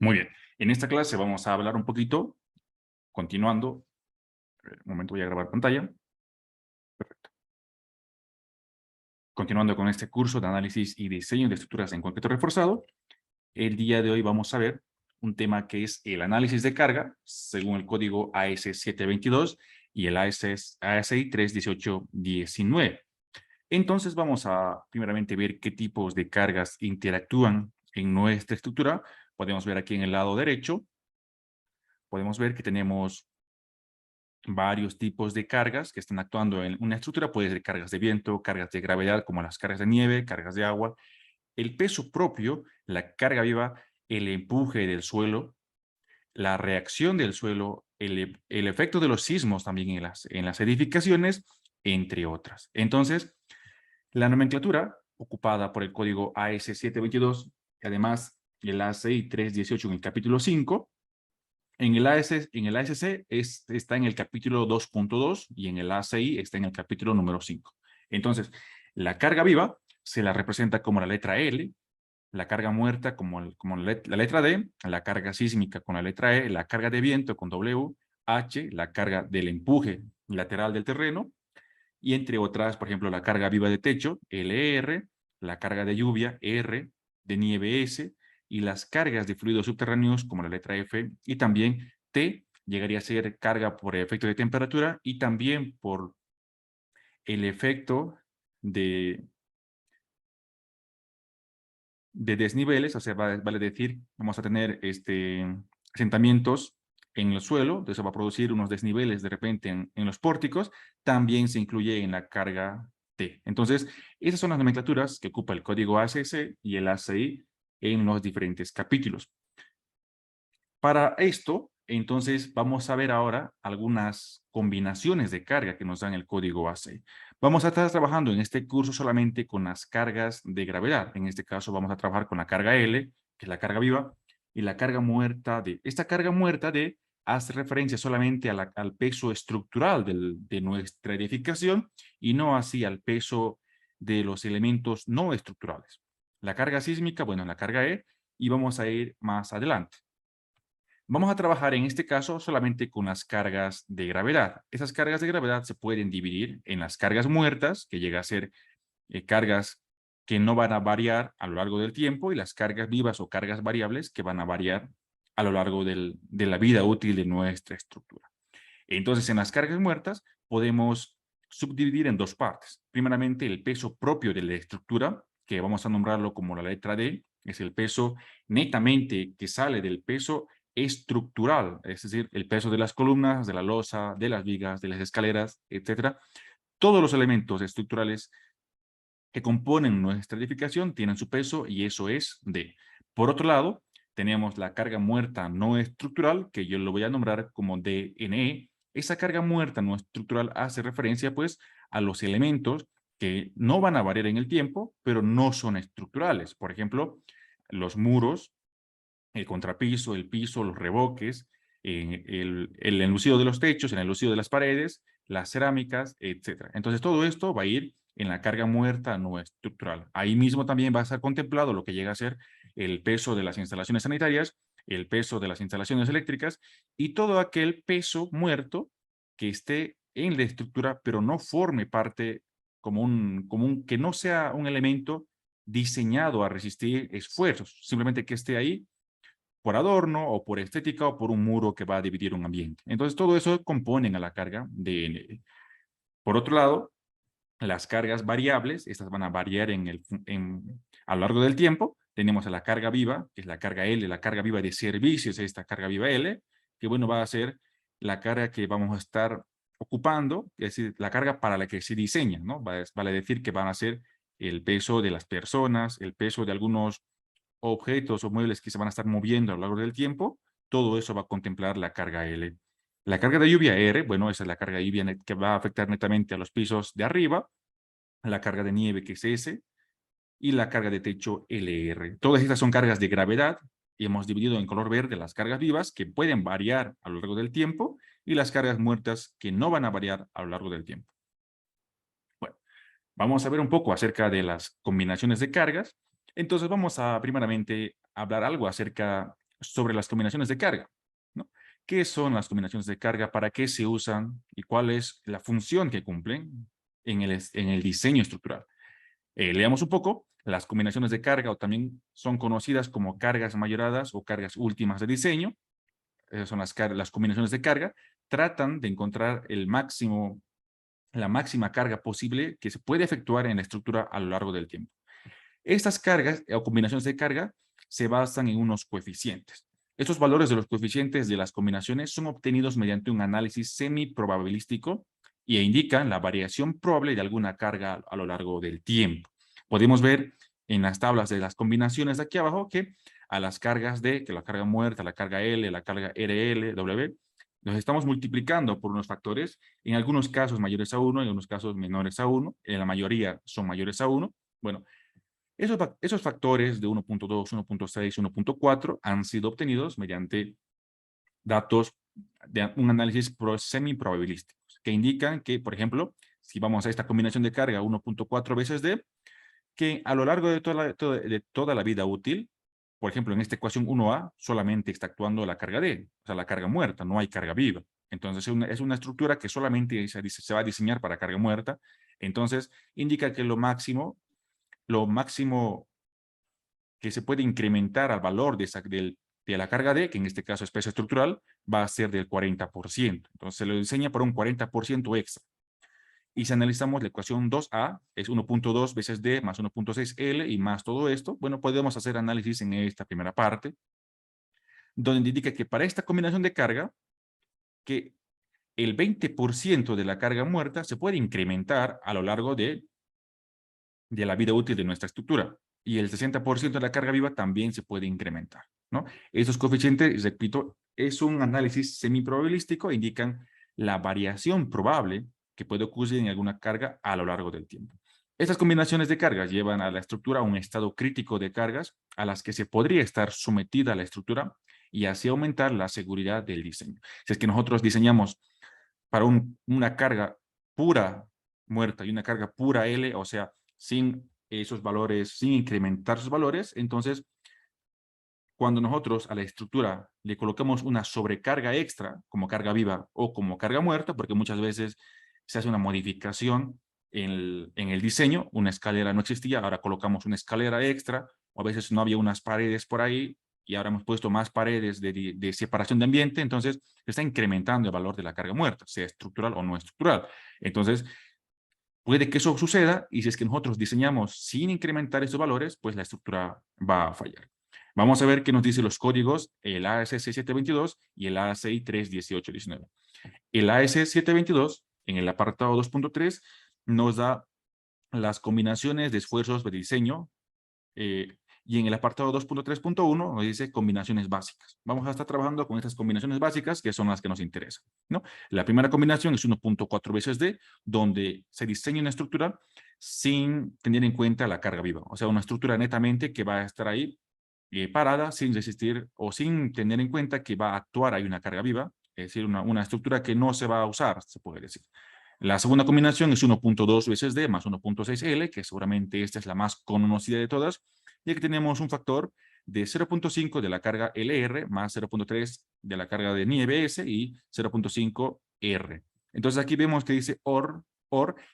Muy bien. En esta clase vamos a hablar un poquito, continuando. Un momento, voy a grabar pantalla. Perfecto. Continuando con este curso de análisis y diseño de estructuras en concreto reforzado, el día de hoy vamos a ver un tema que es el análisis de carga, según el código AS722 y el ASI 31819. Entonces vamos a primeramente ver qué tipos de cargas interactúan en nuestra estructura. Podemos ver aquí en el lado derecho, podemos ver que tenemos varios tipos de cargas que están actuando en una estructura. Puede ser cargas de viento, cargas de gravedad, como las cargas de nieve, cargas de agua, el peso propio, la carga viva, el empuje del suelo, la reacción del suelo, el efecto de los sismos también en las edificaciones, entre otras. Entonces, la nomenclatura ocupada por el código AS722, y además el ASI 318 en el capítulo 5, en el ASC está en el capítulo 2.2 y en el ACI está en el capítulo número 5. Entonces, la carga viva se la representa como la letra L, la carga muerta como la letra D, la carga sísmica con la letra E, la carga de viento con W, H, la carga del empuje lateral del terreno, y entre otras, por ejemplo, la carga viva de techo, LR, la carga de lluvia, R, de nieve, S, y las cargas de fluidos subterráneos, como la letra F, y también T, llegaría a ser carga por efecto de temperatura y también por el efecto de, de desniveles, o sea, vale decir, vamos a tener asentamientos en el suelo, entonces se va a producir unos desniveles de repente en los pórticos, también se incluye en la carga T. Entonces, esas son las nomenclaturas que ocupa el código ACC y el ACI en los diferentes capítulos. Para esto, entonces, vamos a ver ahora algunas combinaciones de carga que nos dan el código ACI. Vamos a estar trabajando en este curso solamente con las cargas de gravedad. En este caso, vamos a trabajar con la carga L, que es la carga viva, y la carga muerta D. Esta carga muerta D hace referencia solamente al peso estructural de nuestra edificación y no así al peso de los elementos no estructurales. La carga sísmica, bueno, la carga E, y vamos a ir más adelante. Vamos a trabajar en este caso solamente con las cargas de gravedad. Esas cargas de gravedad se pueden dividir en las cargas muertas, que llega a ser cargas que no van a variar a lo largo del tiempo, y las cargas vivas o cargas variables que van a variar a lo largo de la vida útil de nuestra estructura. Entonces, en las cargas muertas podemos subdividir en dos partes. Primeramente, el peso propio de la estructura, que vamos a nombrarlo como la letra D, es el peso netamente que sale del peso estructural, es decir, el peso de las columnas, de la losa, de las vigas, de las escaleras, etcétera. Todos los elementos estructurales que componen nuestra edificación tienen su peso y eso es D. Por otro lado, tenemos la carga muerta no estructural, que yo lo voy a nombrar como DNE. Esa carga muerta no estructural hace referencia pues a los elementos que no van a variar en el tiempo, pero no son estructurales. Por ejemplo, los muros, el contrapiso, el piso, los revoques, el enlucido de los techos, el enlucido de las paredes, las cerámicas, etcétera. Entonces, todo esto va a ir en la carga muerta no estructural. Ahí mismo también va a estar contemplado lo que llega a ser el peso de las instalaciones sanitarias, el peso de las instalaciones eléctricas y todo aquel peso muerto que esté en la estructura, pero no forme parte que no sea un elemento diseñado a resistir esfuerzos, simplemente que esté ahí por adorno o por estética o por un muro que va a dividir un ambiente. Entonces, todo eso componen a la carga de. Por otro lado, las cargas variables, estas van a variar a lo largo del tiempo. Tenemos a la carga viva, que es la carga L, la carga viva de servicios, esta carga viva L, que bueno, va a ser la carga que vamos a estar ocupando, es decir, la carga para la que se diseña, ¿no? Vale decir que van a ser el peso de las personas, el peso de algunos objetos o muebles que se van a estar moviendo a lo largo del tiempo, todo eso va a contemplar la carga L. La carga de lluvia R, bueno, esa es la carga de lluvia que va a afectar netamente a los pisos de arriba, la carga de nieve que es S, y la carga de techo LR. Todas estas son cargas de gravedad, y hemos dividido en color verde las cargas vivas que pueden variar a lo largo del tiempo, y las cargas muertas que no van a variar a lo largo del tiempo. Bueno, vamos a ver un poco acerca de las combinaciones de cargas. Entonces vamos a primeramente hablar algo acerca sobre las combinaciones de carga, ¿no? ¿Qué son las combinaciones de carga? ¿Para qué se usan? ¿Y cuál es la función que cumplen en el diseño estructural? Leamos un poco. Las combinaciones de carga o también son conocidas como cargas mayoradas o cargas últimas de diseño. Esas son las combinaciones de carga. Tratan de encontrar la máxima carga posible que se puede efectuar en la estructura a lo largo del tiempo. Estas cargas o combinaciones de carga se basan en unos coeficientes. Estos valores de los coeficientes de las combinaciones son obtenidos mediante un análisis semi-probabilístico e indican la variación probable de alguna carga a lo largo del tiempo. Podemos ver en las tablas de las combinaciones de aquí abajo que a las cargas D, que la carga muerta, la carga L, la carga RL, W, los estamos multiplicando por unos factores, en algunos casos mayores a 1, en algunos casos menores a 1, en la mayoría son mayores a 1. Bueno, esos factores de 1.2, 1.6, 1.4 han sido obtenidos mediante datos de un análisis semi-probabilísticos, que indican que, por ejemplo, si vamos a esta combinación de carga 1.4 veces D, que a lo largo de toda la vida útil, por ejemplo, en esta ecuación 1A, solamente está actuando la carga D, o sea, la carga muerta, no hay carga viva. Entonces, es una estructura que solamente se va a diseñar para carga muerta. Entonces, indica que lo máximo que se puede incrementar al valor de la carga D, que en este caso es peso estructural, va a ser del 40%. Entonces se lo diseña para un 40% extra. Y si analizamos la ecuación 2A, es 1.2 veces D más 1.6 L y más todo esto, bueno, podemos hacer análisis en esta primera parte, donde indica que para esta combinación de carga, que el 20% de la carga muerta se puede incrementar a lo largo de la vida útil de nuestra estructura. Y el 60% de la carga viva también se puede incrementar, ¿no? Esos coeficientes, repito, es un análisis semiprobabilístico, indican la variación probable que puede ocurrir en alguna carga a lo largo del tiempo. Estas combinaciones de cargas llevan a la estructura a un estado crítico de cargas a las que se podría estar sometida la estructura y así aumentar la seguridad del diseño. Si es que nosotros diseñamos para una carga pura muerta y una carga pura L, o sea, sin esos valores, sin incrementar sus valores, entonces, cuando nosotros a la estructura le colocamos una sobrecarga extra, como carga viva o como carga muerta, porque muchas veces se hace una modificación en el diseño, una escalera no existía, ahora colocamos una escalera extra, o a veces no había unas paredes por ahí, y ahora hemos puesto más paredes de separación de ambiente, entonces se está incrementando el valor de la carga muerta, sea estructural o no estructural. Entonces, puede que eso suceda y si es que nosotros diseñamos sin incrementar esos valores, pues la estructura va a fallar. Vamos a ver qué nos dicen los códigos, el AS 722 y el ASI 31819. El AS 722, en el apartado 2.3, nos da las combinaciones de esfuerzos de diseño y en el apartado 2.3.1 nos dice combinaciones básicas. Vamos a estar trabajando con estas combinaciones básicas que son las que nos interesan, ¿no? La primera combinación es 1.4 veces D, donde se diseña una estructura sin tener en cuenta la carga viva. O sea, una estructura netamente que va a estar ahí parada, sin resistir o sin tener en cuenta que va a actuar ahí una carga viva, es decir, una estructura que no se va a usar, se puede decir. La segunda combinación es 1.2 veces D más 1.6 L, que seguramente esta es la más conocida de todas, y aquí tenemos un factor de 0.5 de la carga LR más 0.3 de la carga de nieve S y 0.5 R. Entonces aquí vemos que dice OR,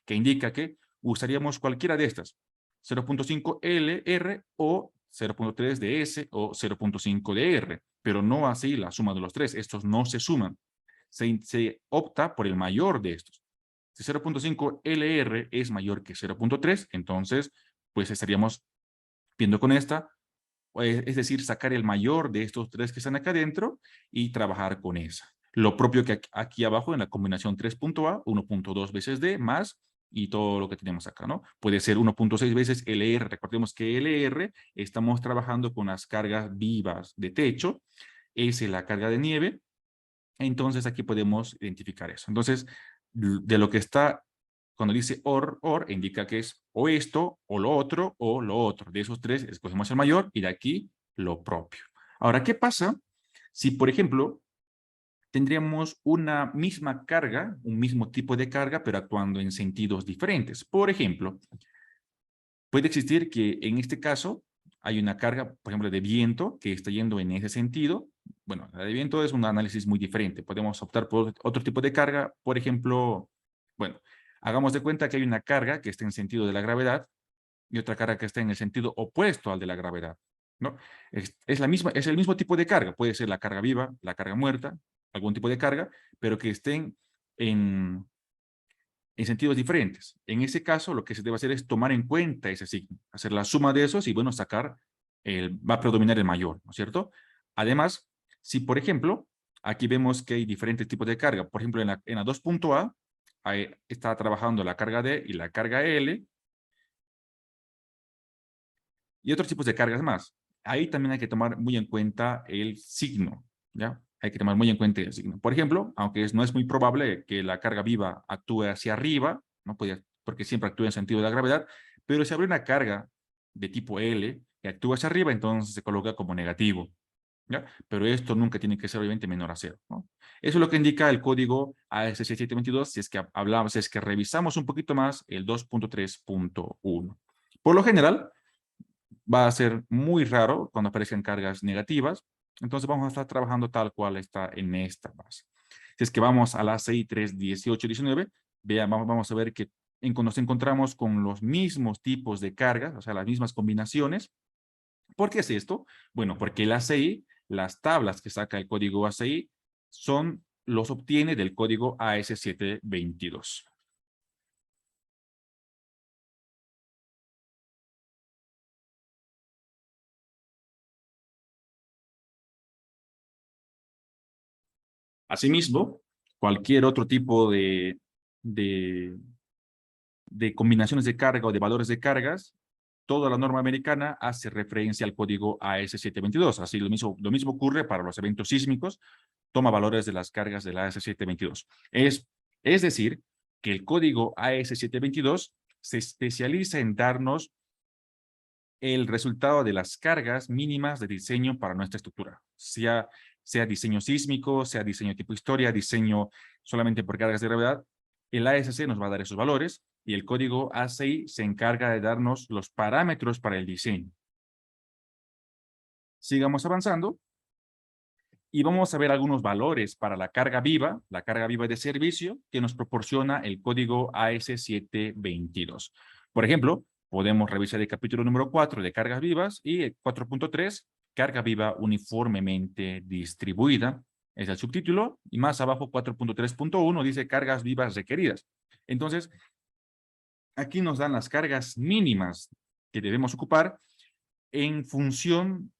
que indica que usaríamos cualquiera de estas, 0.5 LR o 0.3 de S o 0.5 de R, pero no así la suma de los tres. Estos no se suman. Se opta por el mayor de estos. Si 0.5 LR es mayor que 0.3, entonces pues estaríamos viendo con esta, es decir, sacar el mayor de estos tres que están acá adentro y trabajar con esa. Lo propio que aquí abajo en la combinación 3.A, 1.2 veces D más y todo lo que tenemos acá, ¿no? Puede ser 1.6 veces LR. Recordemos que LR estamos trabajando con las cargas vivas de techo, S es la carga de nieve, entonces aquí podemos identificar eso. Entonces, de lo que está, cuando dice or, indica que es o esto, o lo otro, o lo otro. De esos tres, escogemos el mayor y de aquí lo propio. Ahora, ¿qué pasa si, por ejemplo, tendríamos una misma carga, un mismo tipo de carga, pero actuando en sentidos diferentes? Por ejemplo, puede existir que en este caso, hay una carga, por ejemplo, de viento que está yendo en ese sentido. Bueno, la de viento es un análisis muy diferente. Podemos optar por otro tipo de carga. Por ejemplo, bueno, hagamos de cuenta que hay una carga que está en sentido de la gravedad y otra carga que está en el sentido opuesto al de la gravedad, ¿no? Es el mismo tipo de carga. Puede ser la carga viva, la carga muerta, algún tipo de carga, pero que estén en, en sentidos diferentes. En ese caso, lo que se debe hacer es tomar en cuenta ese signo, hacer la suma de esos y, bueno, va a predominar el mayor, ¿no es cierto? Además, si por ejemplo, aquí vemos que hay diferentes tipos de carga, por ejemplo, en la 2.A está trabajando la carga D y la carga L y otros tipos de cargas más. Ahí también hay que tomar muy en cuenta el signo, ¿ya? Hay que tomar muy en cuenta el signo. Por ejemplo, aunque no es muy probable que la carga viva actúe hacia arriba, ¿no? Porque siempre actúa en sentido de la gravedad, pero si abre una carga de tipo L que actúa hacia arriba, entonces se coloca como negativo, ¿ya? Pero esto nunca tiene que ser obviamente menor a cero, ¿no? Eso es lo que indica el código AS6722 si es que hablamos, si es que revisamos un poquito más el 2.3.1. Por lo general, va a ser muy raro cuando aparezcan cargas negativas. Entonces vamos a estar trabajando tal cual está en esta base. Si es que vamos a la ACI 31819, vamos a ver que nos encontramos con los mismos tipos de cargas, o sea, las mismas combinaciones. ¿Por qué es esto? Bueno, porque el ACI, las tablas que saca el código ACI, los obtiene del código AS722. Asimismo, cualquier otro tipo de, de combinaciones de carga o de valores de cargas, toda la norma americana hace referencia al código AS722. Así lo mismo ocurre para los eventos sísmicos, toma valores de las cargas del AS722. Es decir, que el código AS722 se especializa en darnos el resultado de las cargas mínimas de diseño para nuestra estructura, sea diseño sísmico, sea diseño tipo historia, diseño solamente por cargas de gravedad. El ASC nos va a dar esos valores y el código ACI se encarga de darnos los parámetros para el diseño. Sigamos avanzando y vamos a ver algunos valores para la carga viva de servicio que nos proporciona el código AS722. Por ejemplo, podemos revisar el capítulo número 4 de cargas vivas y el 4.3, carga viva uniformemente distribuida. Es el subtítulo y más abajo 4.3.1 dice cargas vivas requeridas. Entonces, aquí nos dan las cargas mínimas que debemos ocupar en función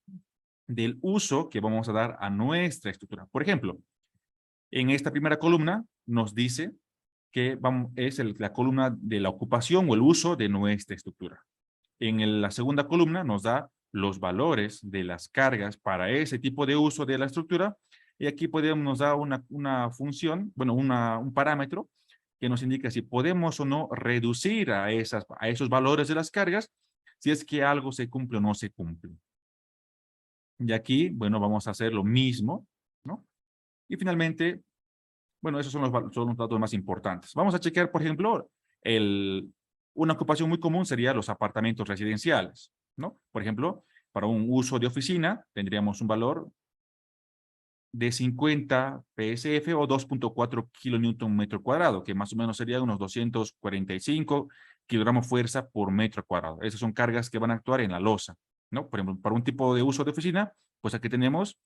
del uso que vamos a dar a nuestra estructura. Por ejemplo, en esta primera columna nos dice que la columna de la ocupación o el uso de nuestra estructura. La segunda columna nos da los valores de las cargas para ese tipo de uso de la estructura y aquí nos da una función, bueno, un parámetro que nos indica si podemos o no reducir a esos valores de las cargas si es que algo se cumple o no se cumple. Y aquí, bueno, vamos a hacer lo mismo, ¿no? Y finalmente, bueno, esos son los datos más importantes. Vamos a chequear, por ejemplo, una ocupación muy común sería los apartamentos residenciales, ¿no? Por ejemplo, para un uso de oficina tendríamos un valor de 50 PSF o 2.4 kilonewton metro cuadrado, que más o menos sería unos 245 kilogramos fuerza por metro cuadrado. Esas son cargas que van a actuar en la losa, ¿no? Por ejemplo, para un tipo de uso de oficina, pues aquí tenemos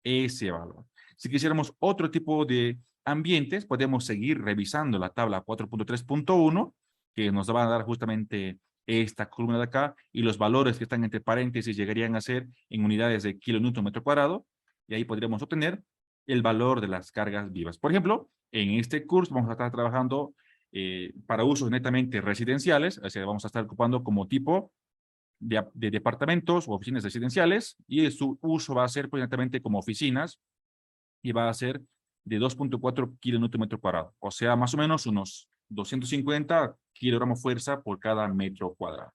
ese valor. Si quisiéramos otro tipo de ambientes, podemos seguir revisando la tabla 4.3.1, que nos va a dar justamente esta columna de acá, y los valores que están entre paréntesis llegarían a ser en unidades de kilonewton metro cuadrado, y ahí podríamos obtener el valor de las cargas vivas. Por ejemplo, en este curso vamos a estar trabajando para usos netamente residenciales, o sea, vamos a estar ocupando como tipo de departamentos o oficinas residenciales y su uso va a ser pues, como oficinas y va a ser de 2.4 kilonewton metro cuadrado, o sea, más o menos unos 250 kilogramos fuerza por cada metro cuadrado.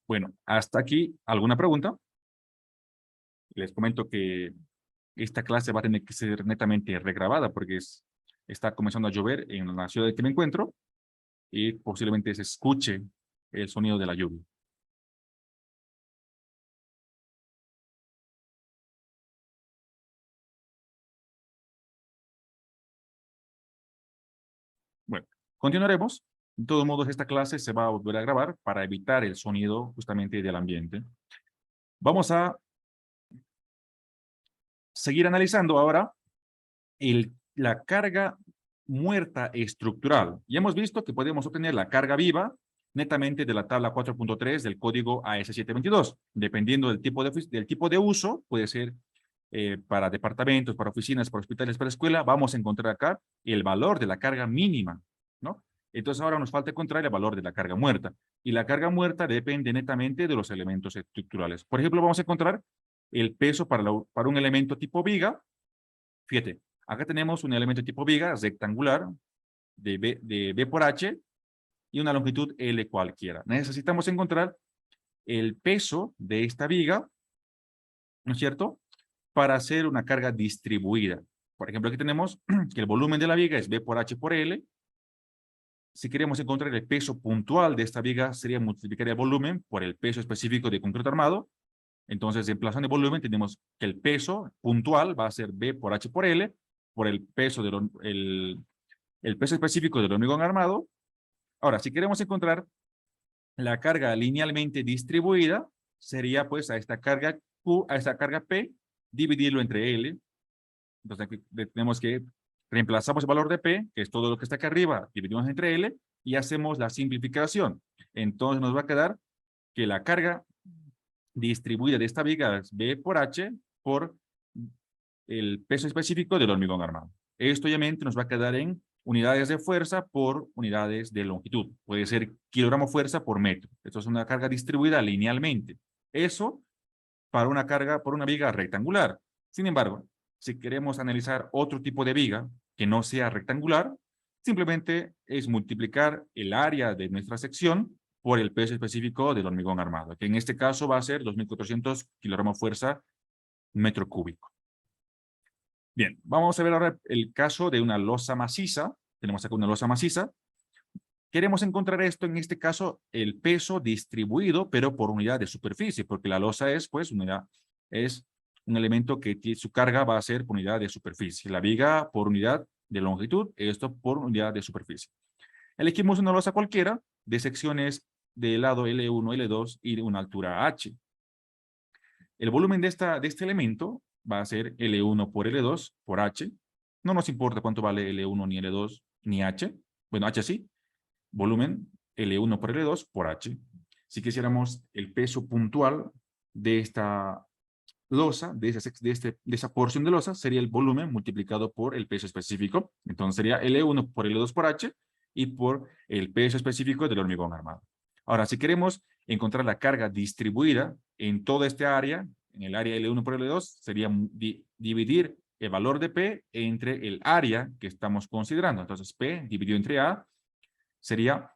Bueno, hasta aquí, ¿alguna pregunta? Les comento que esta clase va a tener que ser netamente regrabada porque está comenzando a llover en la ciudad en que me encuentro y posiblemente se escuche el sonido de la lluvia. Bueno, continuaremos. De todos modos, esta clase se va a volver a grabar para evitar el sonido justamente del ambiente. Vamos a seguir analizando ahora la carga muerta estructural. Ya hemos visto que podemos obtener la carga viva netamente de la tabla 4.3 del código AS722. Dependiendo del tipo de uso, puede ser para departamentos, para oficinas, para hospitales, para escuela, vamos a encontrar acá el valor de la carga mínima, ¿no? Entonces ahora nos falta encontrar el valor de la carga muerta. Y la carga muerta depende netamente de los elementos estructurales. Por ejemplo, vamos a encontrar el peso para un elemento tipo viga. Fíjate, acá tenemos un elemento tipo viga rectangular de B por H y una longitud L cualquiera. Necesitamos encontrar el peso de esta viga, ¿no es cierto?, para hacer una carga distribuida. Por ejemplo, aquí tenemos que el volumen de la viga es B por H por L. Si queremos encontrar el peso puntual de esta viga, sería multiplicar el volumen por el peso específico de concreto armado. Entonces, en plazón de volumen, tenemos que el peso puntual va a ser B por H por L, por el peso, el peso específico del hormigón armado. Ahora, si queremos encontrar la carga linealmente distribuida, sería pues a esta carga Q, a esta carga P, dividirlo entre L. Entonces aquí tenemos que reemplazamos el valor de P, que es todo lo que está acá arriba, dividimos entre L y hacemos la simplificación. Entonces nos va a quedar que la carga distribuida de esta viga es B por H por el peso específico del hormigón armado. Esto obviamente nos va a quedar en unidades de fuerza por unidades de longitud. Puede ser kilogramo fuerza por metro. Esto es una carga distribuida linealmente. Eso para una carga por una viga rectangular. Sin embargo, si queremos analizar otro tipo de viga que no sea rectangular, simplemente es multiplicar el área de nuestra sección por el peso específico del hormigón armado, que en este caso va a ser 2.400 kilogramos fuerza metro cúbico. Bien, vamos a ver ahora el caso de una losa maciza. Tenemos acá una losa maciza. Queremos encontrar esto, en este caso, el peso distribuido, pero por unidad de superficie, porque la losa es, pues, es un elemento que su carga va a ser por unidad de superficie. La viga por unidad de longitud, esto por unidad de superficie. Elegimos una losa cualquiera de secciones de lado L1, L2 y de una altura H. El volumen de este elemento va a ser L1 por L2 por H. No nos importa cuánto vale L1 ni L2 ni H. Bueno, H sí. Volumen L1 por L2 por H. Si quisiéramos el peso puntual de esta losa, de esa porción de losa, sería el volumen multiplicado por el peso específico. Entonces sería L1 por L2 por H y por el peso específico del hormigón armado. Ahora, si queremos encontrar la carga distribuida en toda esta área, en el área L1 por L2, sería dividir el valor de P entre el área que estamos considerando. Entonces, P dividido entre A sería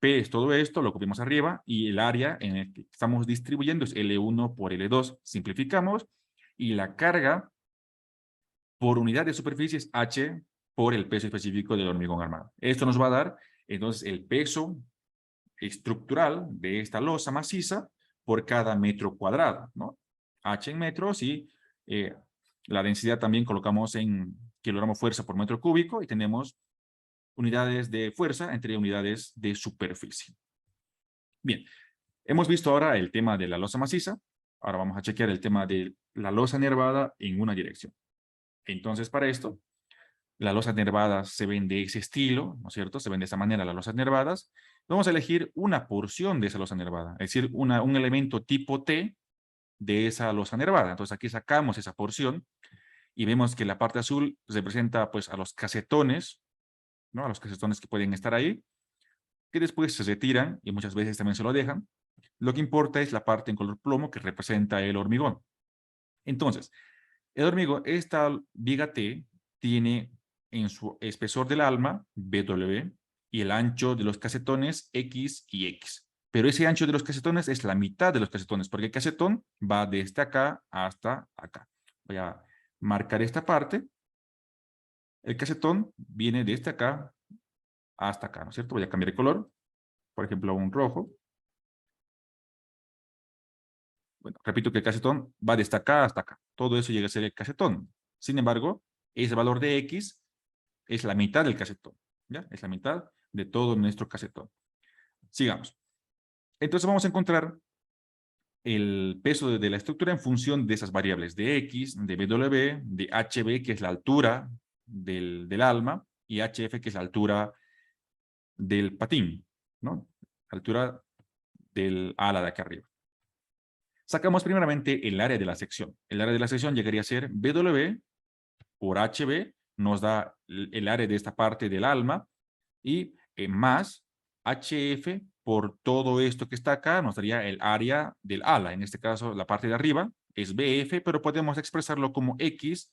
P es todo esto, lo copiamos arriba, y el área en el que estamos distribuyendo es L1 por L2. Simplificamos, y la carga por unidad de superficie es H por el peso específico del hormigón armado. Esto nos va a dar, entonces, el peso estructural de esta losa maciza por cada metro cuadrado, ¿no? H en metros y la densidad también colocamos en kilogramo fuerza por metro cúbico y tenemos unidades de fuerza entre unidades de superficie. Bien, hemos visto ahora el tema de la losa maciza. Ahora vamos a chequear el tema de la losa nervada en una dirección. Entonces, para esto, las losas nervadas se ven de ese estilo, ¿no es cierto? Se ven de esa manera las losas nervadas. Vamos a elegir una porción de esa losa nervada, es decir, un elemento tipo T de esa losa nervada. Entonces, aquí sacamos esa porción y vemos que la parte azul representa, pues, a los casetones, ¿no? A los casetones que pueden estar ahí, que después se retiran y muchas veces también se lo dejan. Lo que importa es la parte en color plomo que representa el hormigón. Entonces, el hormigón, esta viga T tiene en su espesor del alma, BW, y el ancho de los casetones, X y X. Pero ese ancho de los casetones es la mitad de los casetones, porque el casetón va desde acá hasta acá. Voy a marcar esta parte. El casetón viene desde acá hasta acá, ¿no es cierto? Voy a cambiar de color, por ejemplo, a un rojo. Bueno, repito que el casetón va desde acá hasta acá. Todo eso llega a ser el casetón. Sin embargo, ese valor de X es la mitad del casetón. ¿Ya? Es la mitad de todo nuestro casetón. Sigamos. Entonces vamos a encontrar el peso de la estructura en función de esas variables de X, de W, de HB, que es la altura del alma, y HF, que es la altura del patín, ¿no? Altura del ala de acá arriba. Sacamos primeramente el área de la sección. El área de la sección llegaría a ser BW por HB, nos da el área de esta parte del alma, y más HF por todo esto que está acá, nos daría el área del ala. En este caso, la parte de arriba es BF, pero podemos expresarlo como X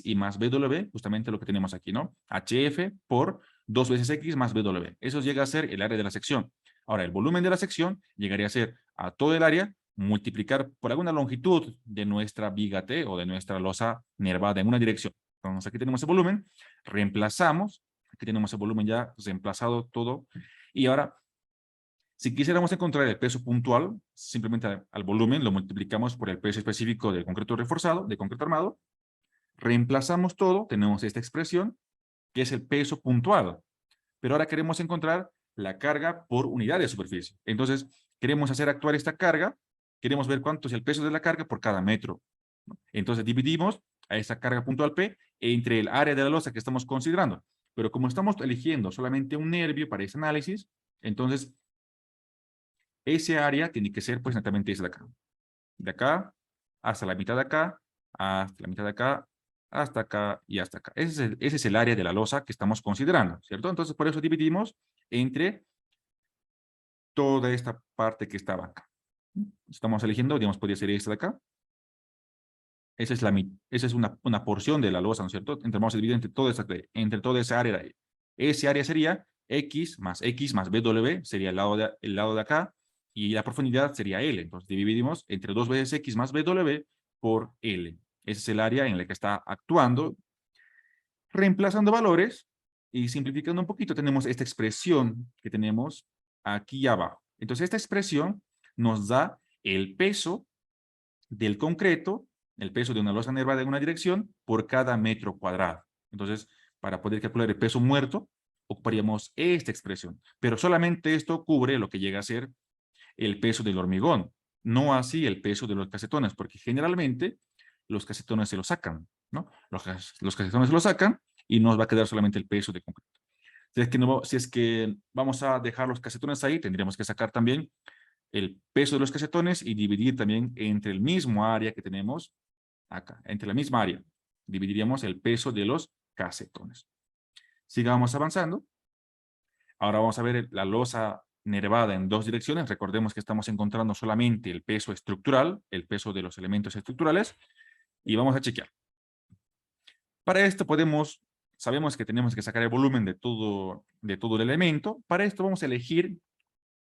y más BW, justamente lo que tenemos aquí, ¿no? HF por 2 veces X más BW. Eso llega a ser el área de la sección. Ahora, el volumen de la sección llegaría a ser a todo el área multiplicar por alguna longitud de nuestra viga T o de nuestra losa nervada en una dirección. Entonces, aquí tenemos el volumen, reemplazamos, aquí tenemos el volumen ya reemplazado todo, y ahora, si quisiéramos encontrar el peso puntual, simplemente al volumen lo multiplicamos por el peso específico del concreto reforzado, de concreto armado, reemplazamos todo, tenemos esta expresión, que es el peso puntual, pero ahora queremos encontrar la carga por unidad de superficie. Entonces, queremos hacer actuar esta carga, queremos ver cuánto es el peso de la carga por cada metro. Entonces, dividimos a esta carga puntual P entre el área de la losa que estamos considerando. Pero como estamos eligiendo solamente un nervio para ese análisis, entonces, ese área tiene que ser, pues, netamente esa de acá. De acá hasta la mitad de acá, hasta la mitad de acá, hasta acá y hasta acá. Ese es el área de la losa que estamos considerando, ¿cierto? Entonces, por eso dividimos entre toda esta parte que estaba acá. Estamos eligiendo, digamos, podría ser esta de acá. Esa es una porción de la losa, ¿no es cierto? Vamos a dividir entre toda esa área de ahí. Ese área sería X más BW, sería el lado de acá, y la profundidad sería L. Entonces dividimos entre 2 veces X más BW por L. Ese es el área en la que está actuando. Reemplazando valores y simplificando un poquito, tenemos esta expresión que tenemos aquí abajo. Entonces, esta expresión nos da el peso del concreto, el peso de una losa nervada en una dirección, por cada metro cuadrado. Entonces, para poder calcular el peso muerto, ocuparíamos esta expresión. Pero solamente esto cubre lo que llega a ser el peso del hormigón, no así el peso de los casetones, porque generalmente los casetones se los sacan, ¿no? Los casetones se los sacan y nos va a quedar solamente el peso de concreto. Si es que vamos a dejar los casetones ahí, tendríamos que sacar también el peso de los casetones y dividir también entre el mismo área que tenemos acá, entre la misma área. Dividiríamos el peso de los casetones. Sigamos avanzando. Ahora vamos a ver la losa nervada en dos direcciones. Recordemos que estamos encontrando solamente el peso estructural, el peso de los elementos estructurales, y vamos a chequear. Para esto sabemos que tenemos que sacar el volumen de todo el elemento. Para esto vamos a elegir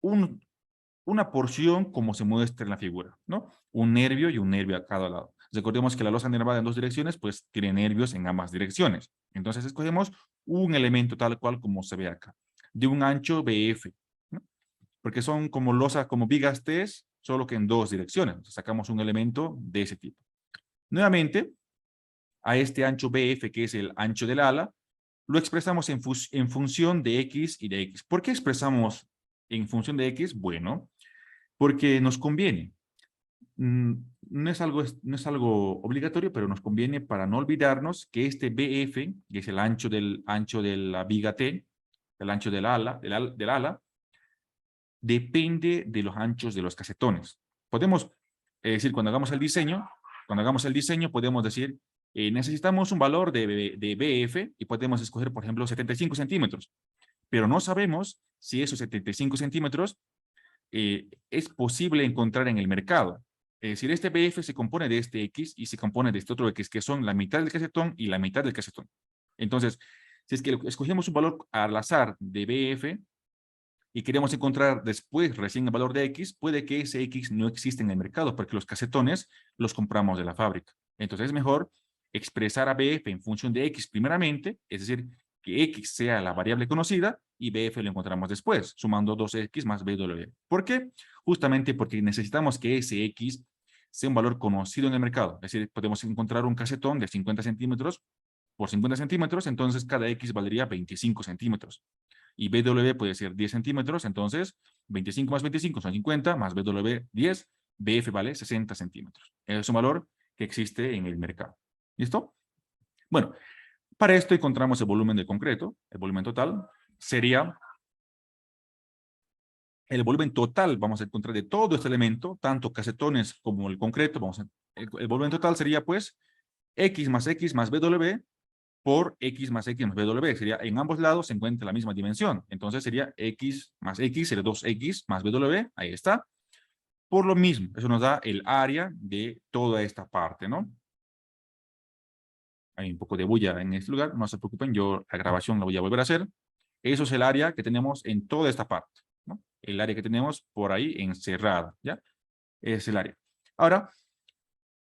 una porción como se muestra en la figura, ¿no? Un nervio y un nervio a cada lado. Recordemos que la losa nervada en dos direcciones, pues tiene nervios en ambas direcciones. Entonces escogemos un elemento tal cual como se ve acá, de un ancho BF, ¿no? Porque son como losas, como vigas T, solo que en dos direcciones. Entonces, sacamos un elemento de ese tipo. Nuevamente, a este ancho BF, que es el ancho del ala, lo expresamos en función de X y de X. ¿Por qué expresamos en función de X? Bueno, porque nos conviene. No es algo obligatorio, pero nos conviene para no olvidarnos que este BF, que es el ancho de la viga T, el ancho del ala, depende de los anchos de los casetones. Podemos decir, cuando hagamos el diseño, podemos decir, necesitamos un valor de BF y podemos escoger, por ejemplo, 75 centímetros, pero no sabemos si esos 75 centímetros es posible encontrar en el mercado. Es decir, este BF se compone de este X y se compone de este otro X, que son la mitad del casetón y la mitad del casetón. Entonces, si es que escogemos un valor al azar de BF y queremos encontrar después recién el valor de X, puede que ese X no exista en el mercado porque los casetones los compramos de la fábrica. Entonces es mejor expresar a BF en función de X primeramente, es decir, que X sea la variable conocida y BF lo encontramos después, sumando 2X más BW. ¿Por qué? Justamente porque necesitamos que ese X sea un valor conocido en el mercado. Es decir, podemos encontrar un casetón de 50 centímetros por 50 centímetros, entonces cada X valdría 25 centímetros. Y BW puede ser 10 centímetros, entonces 25 más 25 son 50, más BW 10, BF vale 60 centímetros. Es un valor que existe en el mercado. ¿Listo? Bueno, para esto encontramos el volumen del concreto, el volumen total, sería el volumen total, vamos a encontrar de todo este elemento, tanto casetones como el concreto, el volumen total sería pues X más BW por X más BW. Sería, en ambos lados se encuentra la misma dimensión. Entonces sería X más X, sería 2X más BW, ahí está. Por lo mismo, eso nos da el área de toda esta parte, ¿no? Hay un poco de bulla en este lugar, no se preocupen, yo la grabación la voy a volver a hacer. Eso es el área que tenemos en toda esta parte, ¿no? El área que tenemos por ahí encerrada, ¿ya? Es el área. Ahora,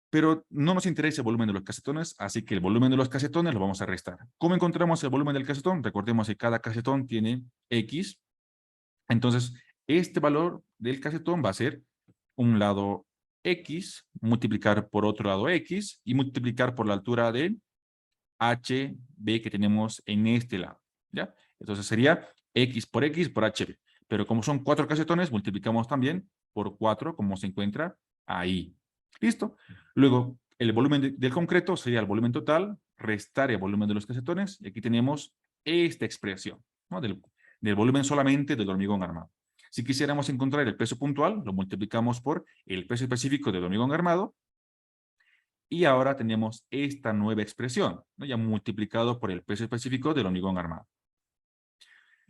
pero no nos interesa el volumen de los casetones, así que el volumen de los casetones lo vamos a restar. ¿Cómo encontramos el volumen del casetón? Recordemos que cada casetón tiene X, entonces este valor del casetón va a ser un lado X, multiplicar por otro lado X, y multiplicar por la altura de HB que tenemos en este lado, ¿ya? Entonces sería X por HB, pero como son 4 casetones, multiplicamos también por 4, como se encuentra ahí. ¿Listo? Luego, el volumen del concreto sería el volumen total, restar el volumen de los casetones, y aquí tenemos esta expresión, ¿no? Del volumen solamente del hormigón armado. Si quisiéramos encontrar el peso puntual, lo multiplicamos por el peso específico del hormigón armado, y ahora tenemos esta nueva expresión, ¿no? Ya multiplicado por el peso específico del hormigón armado.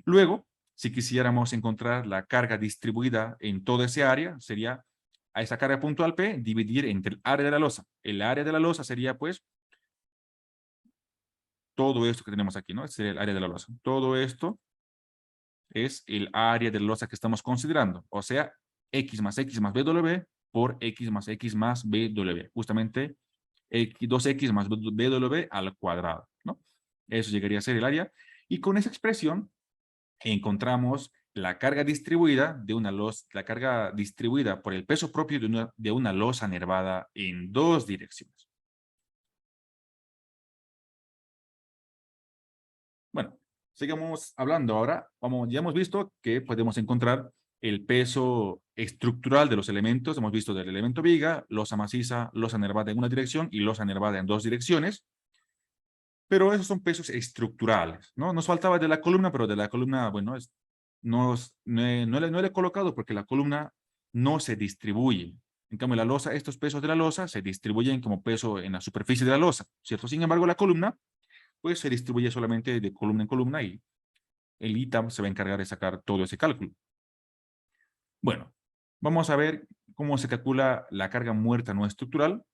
Luego, si quisiéramos encontrar la carga distribuida en toda esa área, sería a esa carga puntual P dividir entre el área de la losa. El área de la losa sería pues todo esto que tenemos aquí, ¿no? Este sería el área de la losa. Todo esto es el área de la losa que estamos considerando. O sea, X más BW por X más BW. Justamente 2X más BW al cuadrado, ¿no? Eso llegaría a ser el área. Y con esa expresión encontramos la carga distribuida de una losa, la carga distribuida por el peso propio de una losa nervada en dos direcciones. Bueno, sigamos hablando ahora. Ya hemos visto que podemos encontrar el peso estructural de los elementos. Hemos visto del elemento viga, losa maciza, losa nervada en una dirección y losa nervada en dos direcciones. Pero esos son pesos estructurales, ¿no? Nos faltaba de la columna, pero de la columna, bueno, no le he colocado porque la columna no se distribuye. En cambio, la losa, estos pesos de la losa se distribuyen como peso en la superficie de la losa, ¿cierto? Sin embargo, la columna, pues se distribuye solamente de columna en columna y el ITAM se va a encargar de sacar todo ese cálculo. Bueno, vamos a ver cómo se calcula la carga muerta no estructural.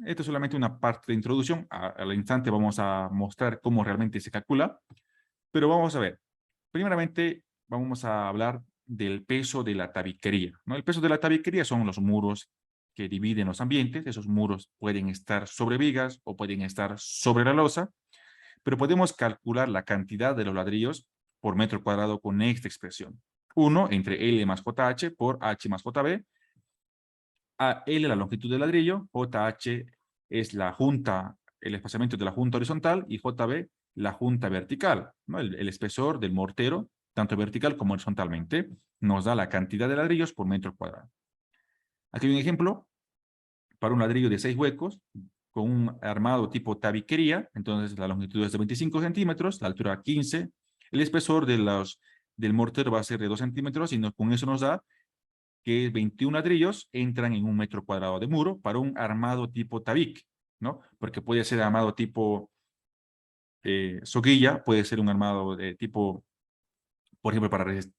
Esto es solamente una parte de introducción. Al instante vamos a mostrar cómo realmente se calcula. Pero vamos a ver. Primeramente, vamos a hablar del peso de la tabiquería, ¿no? El peso de la tabiquería son los muros que dividen los ambientes. Esos muros pueden estar sobre vigas o pueden estar sobre la losa, pero podemos calcular la cantidad de los ladrillos por metro cuadrado con esta expresión. 1 entre L más JH por H más JB. A L la longitud del ladrillo, JH es la junta, el espaciamiento de la junta horizontal y JB la junta vertical, ¿no? El espesor del mortero, tanto vertical como horizontalmente, nos da la cantidad de ladrillos por metro cuadrado. Aquí hay un ejemplo para un ladrillo de 6 huecos con un armado tipo tabiquería. Entonces la longitud es de 25 centímetros, la altura 15, el espesor del mortero va a ser de 2 centímetros y con eso nos da que 21 ladrillos entran en un metro cuadrado de muro para un armado tipo tabique, ¿no? Porque puede ser armado tipo soguilla, puede ser un armado de tipo, por ejemplo,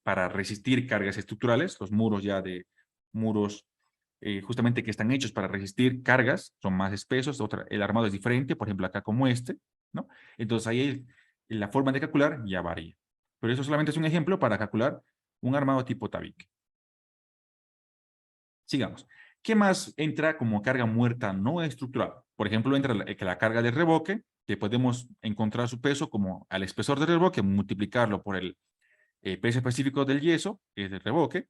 para resistir cargas estructurales, los muros ya de muros justamente que están hechos para resistir cargas, son más espesos, el armado es diferente, por ejemplo, acá como este, ¿no? Entonces ahí la forma de calcular ya varía. Pero eso solamente es un ejemplo para calcular un armado tipo tabique. Sigamos. ¿Qué más entra como carga muerta no estructural? Por ejemplo, entra la carga de revoque, que podemos encontrar su peso como al espesor del revoque, multiplicarlo por el peso específico del yeso, que es el revoque.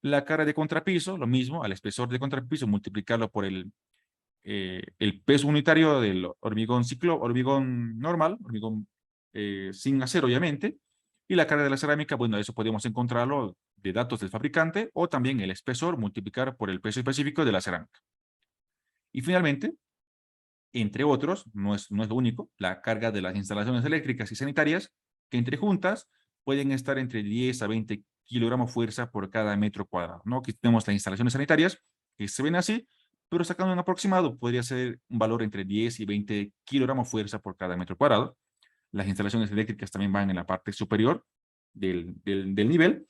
La carga de contrapiso, lo mismo, al espesor de contrapiso, multiplicarlo por el peso unitario del hormigón normal, hormigón sin acero, obviamente. Y la carga de la cerámica, bueno, eso podemos encontrarlo de datos del fabricante o también el espesor multiplicar por el peso específico de la cerámica. Y finalmente, entre otros, no es lo único, la carga de las instalaciones eléctricas y sanitarias, que entre juntas pueden estar entre 10 a 20 kilogramos fuerza por cada metro cuadrado, ¿no? Aquí tenemos las instalaciones sanitarias, que se ven así, pero sacando un aproximado, podría ser un valor entre 10 y 20 kilogramos fuerza por cada metro cuadrado. Las instalaciones eléctricas también van en la parte superior del nivel.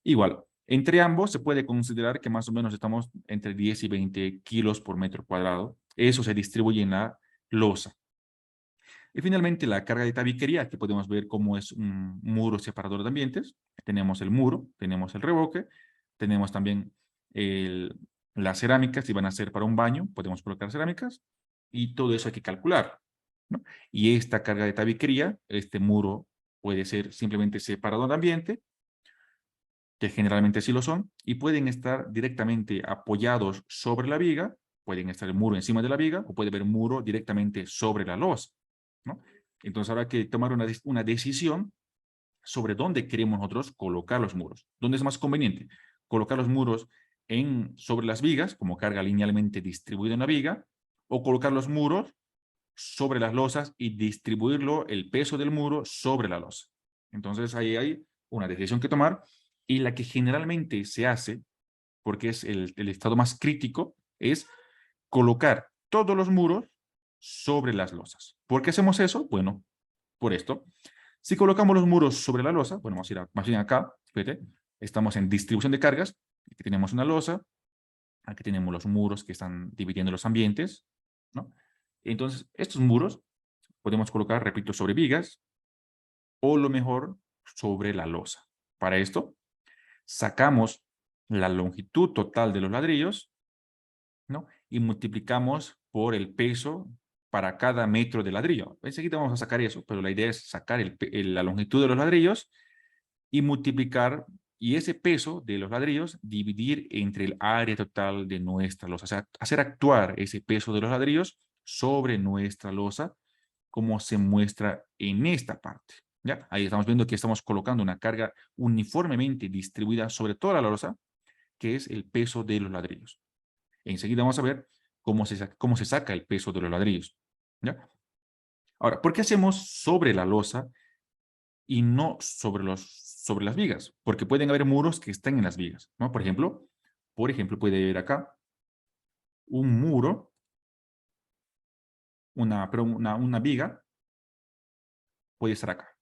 Igual, entre ambos se puede considerar que más o menos estamos entre 10 y 20 kilos por metro cuadrado. Eso se distribuye en la losa. Y finalmente la carga de tabiquería, que podemos ver cómo es un muro separador de ambientes. Tenemos el muro, tenemos el revoque, tenemos también las cerámicas, si van a ser para un baño, podemos colocar cerámicas, y todo eso hay que calcular, ¿no? Y esta carga de tabiquería, este muro puede ser simplemente separador de ambiente, que generalmente sí lo son, y pueden estar directamente apoyados sobre la viga, pueden estar el muro encima de la viga, o puede haber un muro directamente sobre la losa, ¿no? Entonces habrá que tomar una decisión sobre dónde queremos nosotros colocar los muros. ¿Dónde es más conveniente? Colocar los muros sobre las vigas, como carga linealmente distribuida en la viga, o colocar los muros sobre las losas y distribuirlo, el peso del muro, sobre la losa. Entonces ahí hay una decisión que tomar, y la que generalmente se hace, porque es el estado más crítico, es colocar todos los muros sobre las losas. ¿Por qué hacemos eso? Bueno, por esto. Si colocamos los muros sobre la losa, bueno, vamos a ir más bien acá, fíjate, estamos en distribución de cargas, aquí tenemos una losa, aquí tenemos los muros que están dividiendo los ambientes, ¿no? Entonces, estos muros podemos colocar, repito, sobre vigas, o lo mejor, sobre la losa. Para esto, sacamos la longitud total de los ladrillos, ¿no? Y multiplicamos por el peso para cada metro de ladrillo. Enseguida vamos a sacar eso, pero la idea es sacar la longitud de los ladrillos y multiplicar, y ese peso de los ladrillos dividir entre el área total de nuestra losa. O sea, hacer actuar ese peso de los ladrillos sobre nuestra losa, como se muestra en esta parte. ¿Ya? Ahí estamos viendo que estamos colocando una carga uniformemente distribuida sobre toda la losa, que es el peso de los ladrillos. Enseguida vamos a ver cómo se saca el peso de los ladrillos. ¿Ya? Ahora, ¿por qué hacemos sobre la losa y no sobre las vigas? Porque pueden haber muros que estén en las vigas, ¿no? Por ejemplo, puede haber acá un muro, una viga, puede estar acá.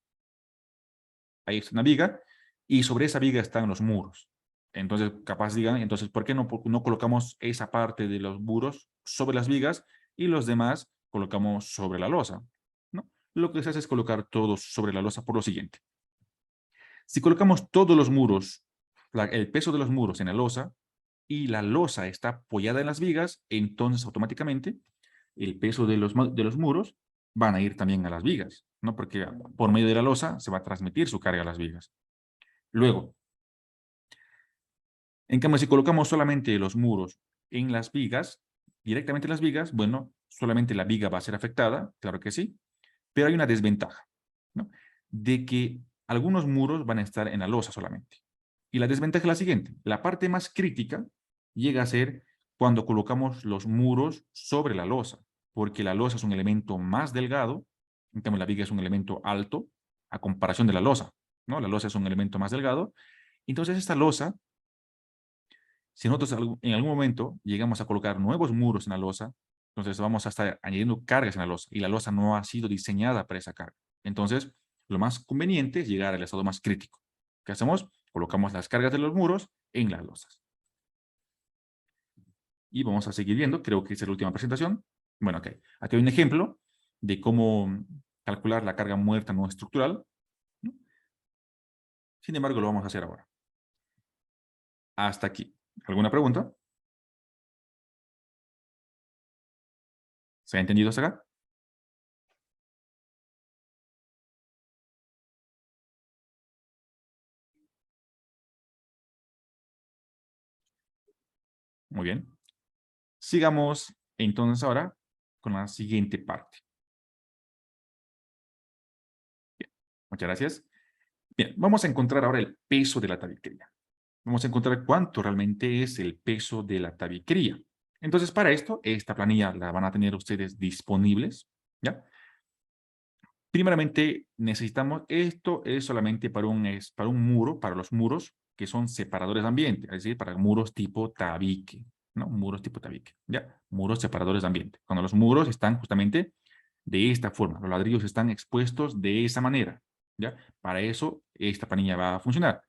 Ahí está una viga, y sobre esa viga están los muros. Entonces, capaz digan, entonces, ¿por qué no colocamos esa parte de los muros sobre las vigas y los demás colocamos sobre la losa? ¿No? Lo que se hace es colocar todos sobre la losa por lo siguiente. Si colocamos todos los muros, el peso de los muros en la losa, y la losa está apoyada en las vigas, entonces automáticamente el peso de los muros van a ir también a las vigas, ¿no? Porque por medio de la losa se va a transmitir su carga a las vigas. Luego, en cambio, si colocamos solamente los muros en las vigas, directamente en las vigas, bueno, solamente la viga va a ser afectada, claro que sí, pero hay una desventaja, ¿no? De que algunos muros van a estar en la losa solamente. Y la desventaja es la siguiente: la parte más crítica llega a ser cuando colocamos los muros sobre la losa, porque la losa es un elemento más delgado, en cambio la viga es un elemento alto a comparación de la losa, ¿no? La losa es un elemento más delgado. Entonces esta losa, si nosotros en algún momento llegamos a colocar nuevos muros en la losa, entonces vamos a estar añadiendo cargas en la losa, y la losa no ha sido diseñada para esa carga. Entonces, lo más conveniente es llegar al estado más crítico. ¿Qué hacemos? Colocamos las cargas de los muros en las losas. Y vamos a seguir viendo, creo que esa es la última presentación. Bueno, ok. Aquí hay un ejemplo de cómo calcular la carga muerta no estructural, ¿no? Sin embargo, lo vamos a hacer ahora. Hasta aquí. ¿Alguna pregunta? ¿Se ha entendido hasta acá? Muy bien. Sigamos entonces ahora con la siguiente parte. Bien, muchas gracias. Bien, vamos a encontrar ahora el peso de la tabiquería. Vamos a encontrar cuánto realmente es el peso de la tabiquería. Entonces, para esto, esta planilla la van a tener ustedes disponibles, ¿ya? Primeramente, necesitamos, esto es solamente para un muro, para los muros que son separadores de ambiente, es decir, para muros tipo tabique, ¿no? Muros tipo tabique, ¿ya? Muros separadores de ambiente. Cuando los muros están justamente de esta forma, los ladrillos están expuestos de esa manera, ¿ya? Para eso, esta planilla va a funcionar.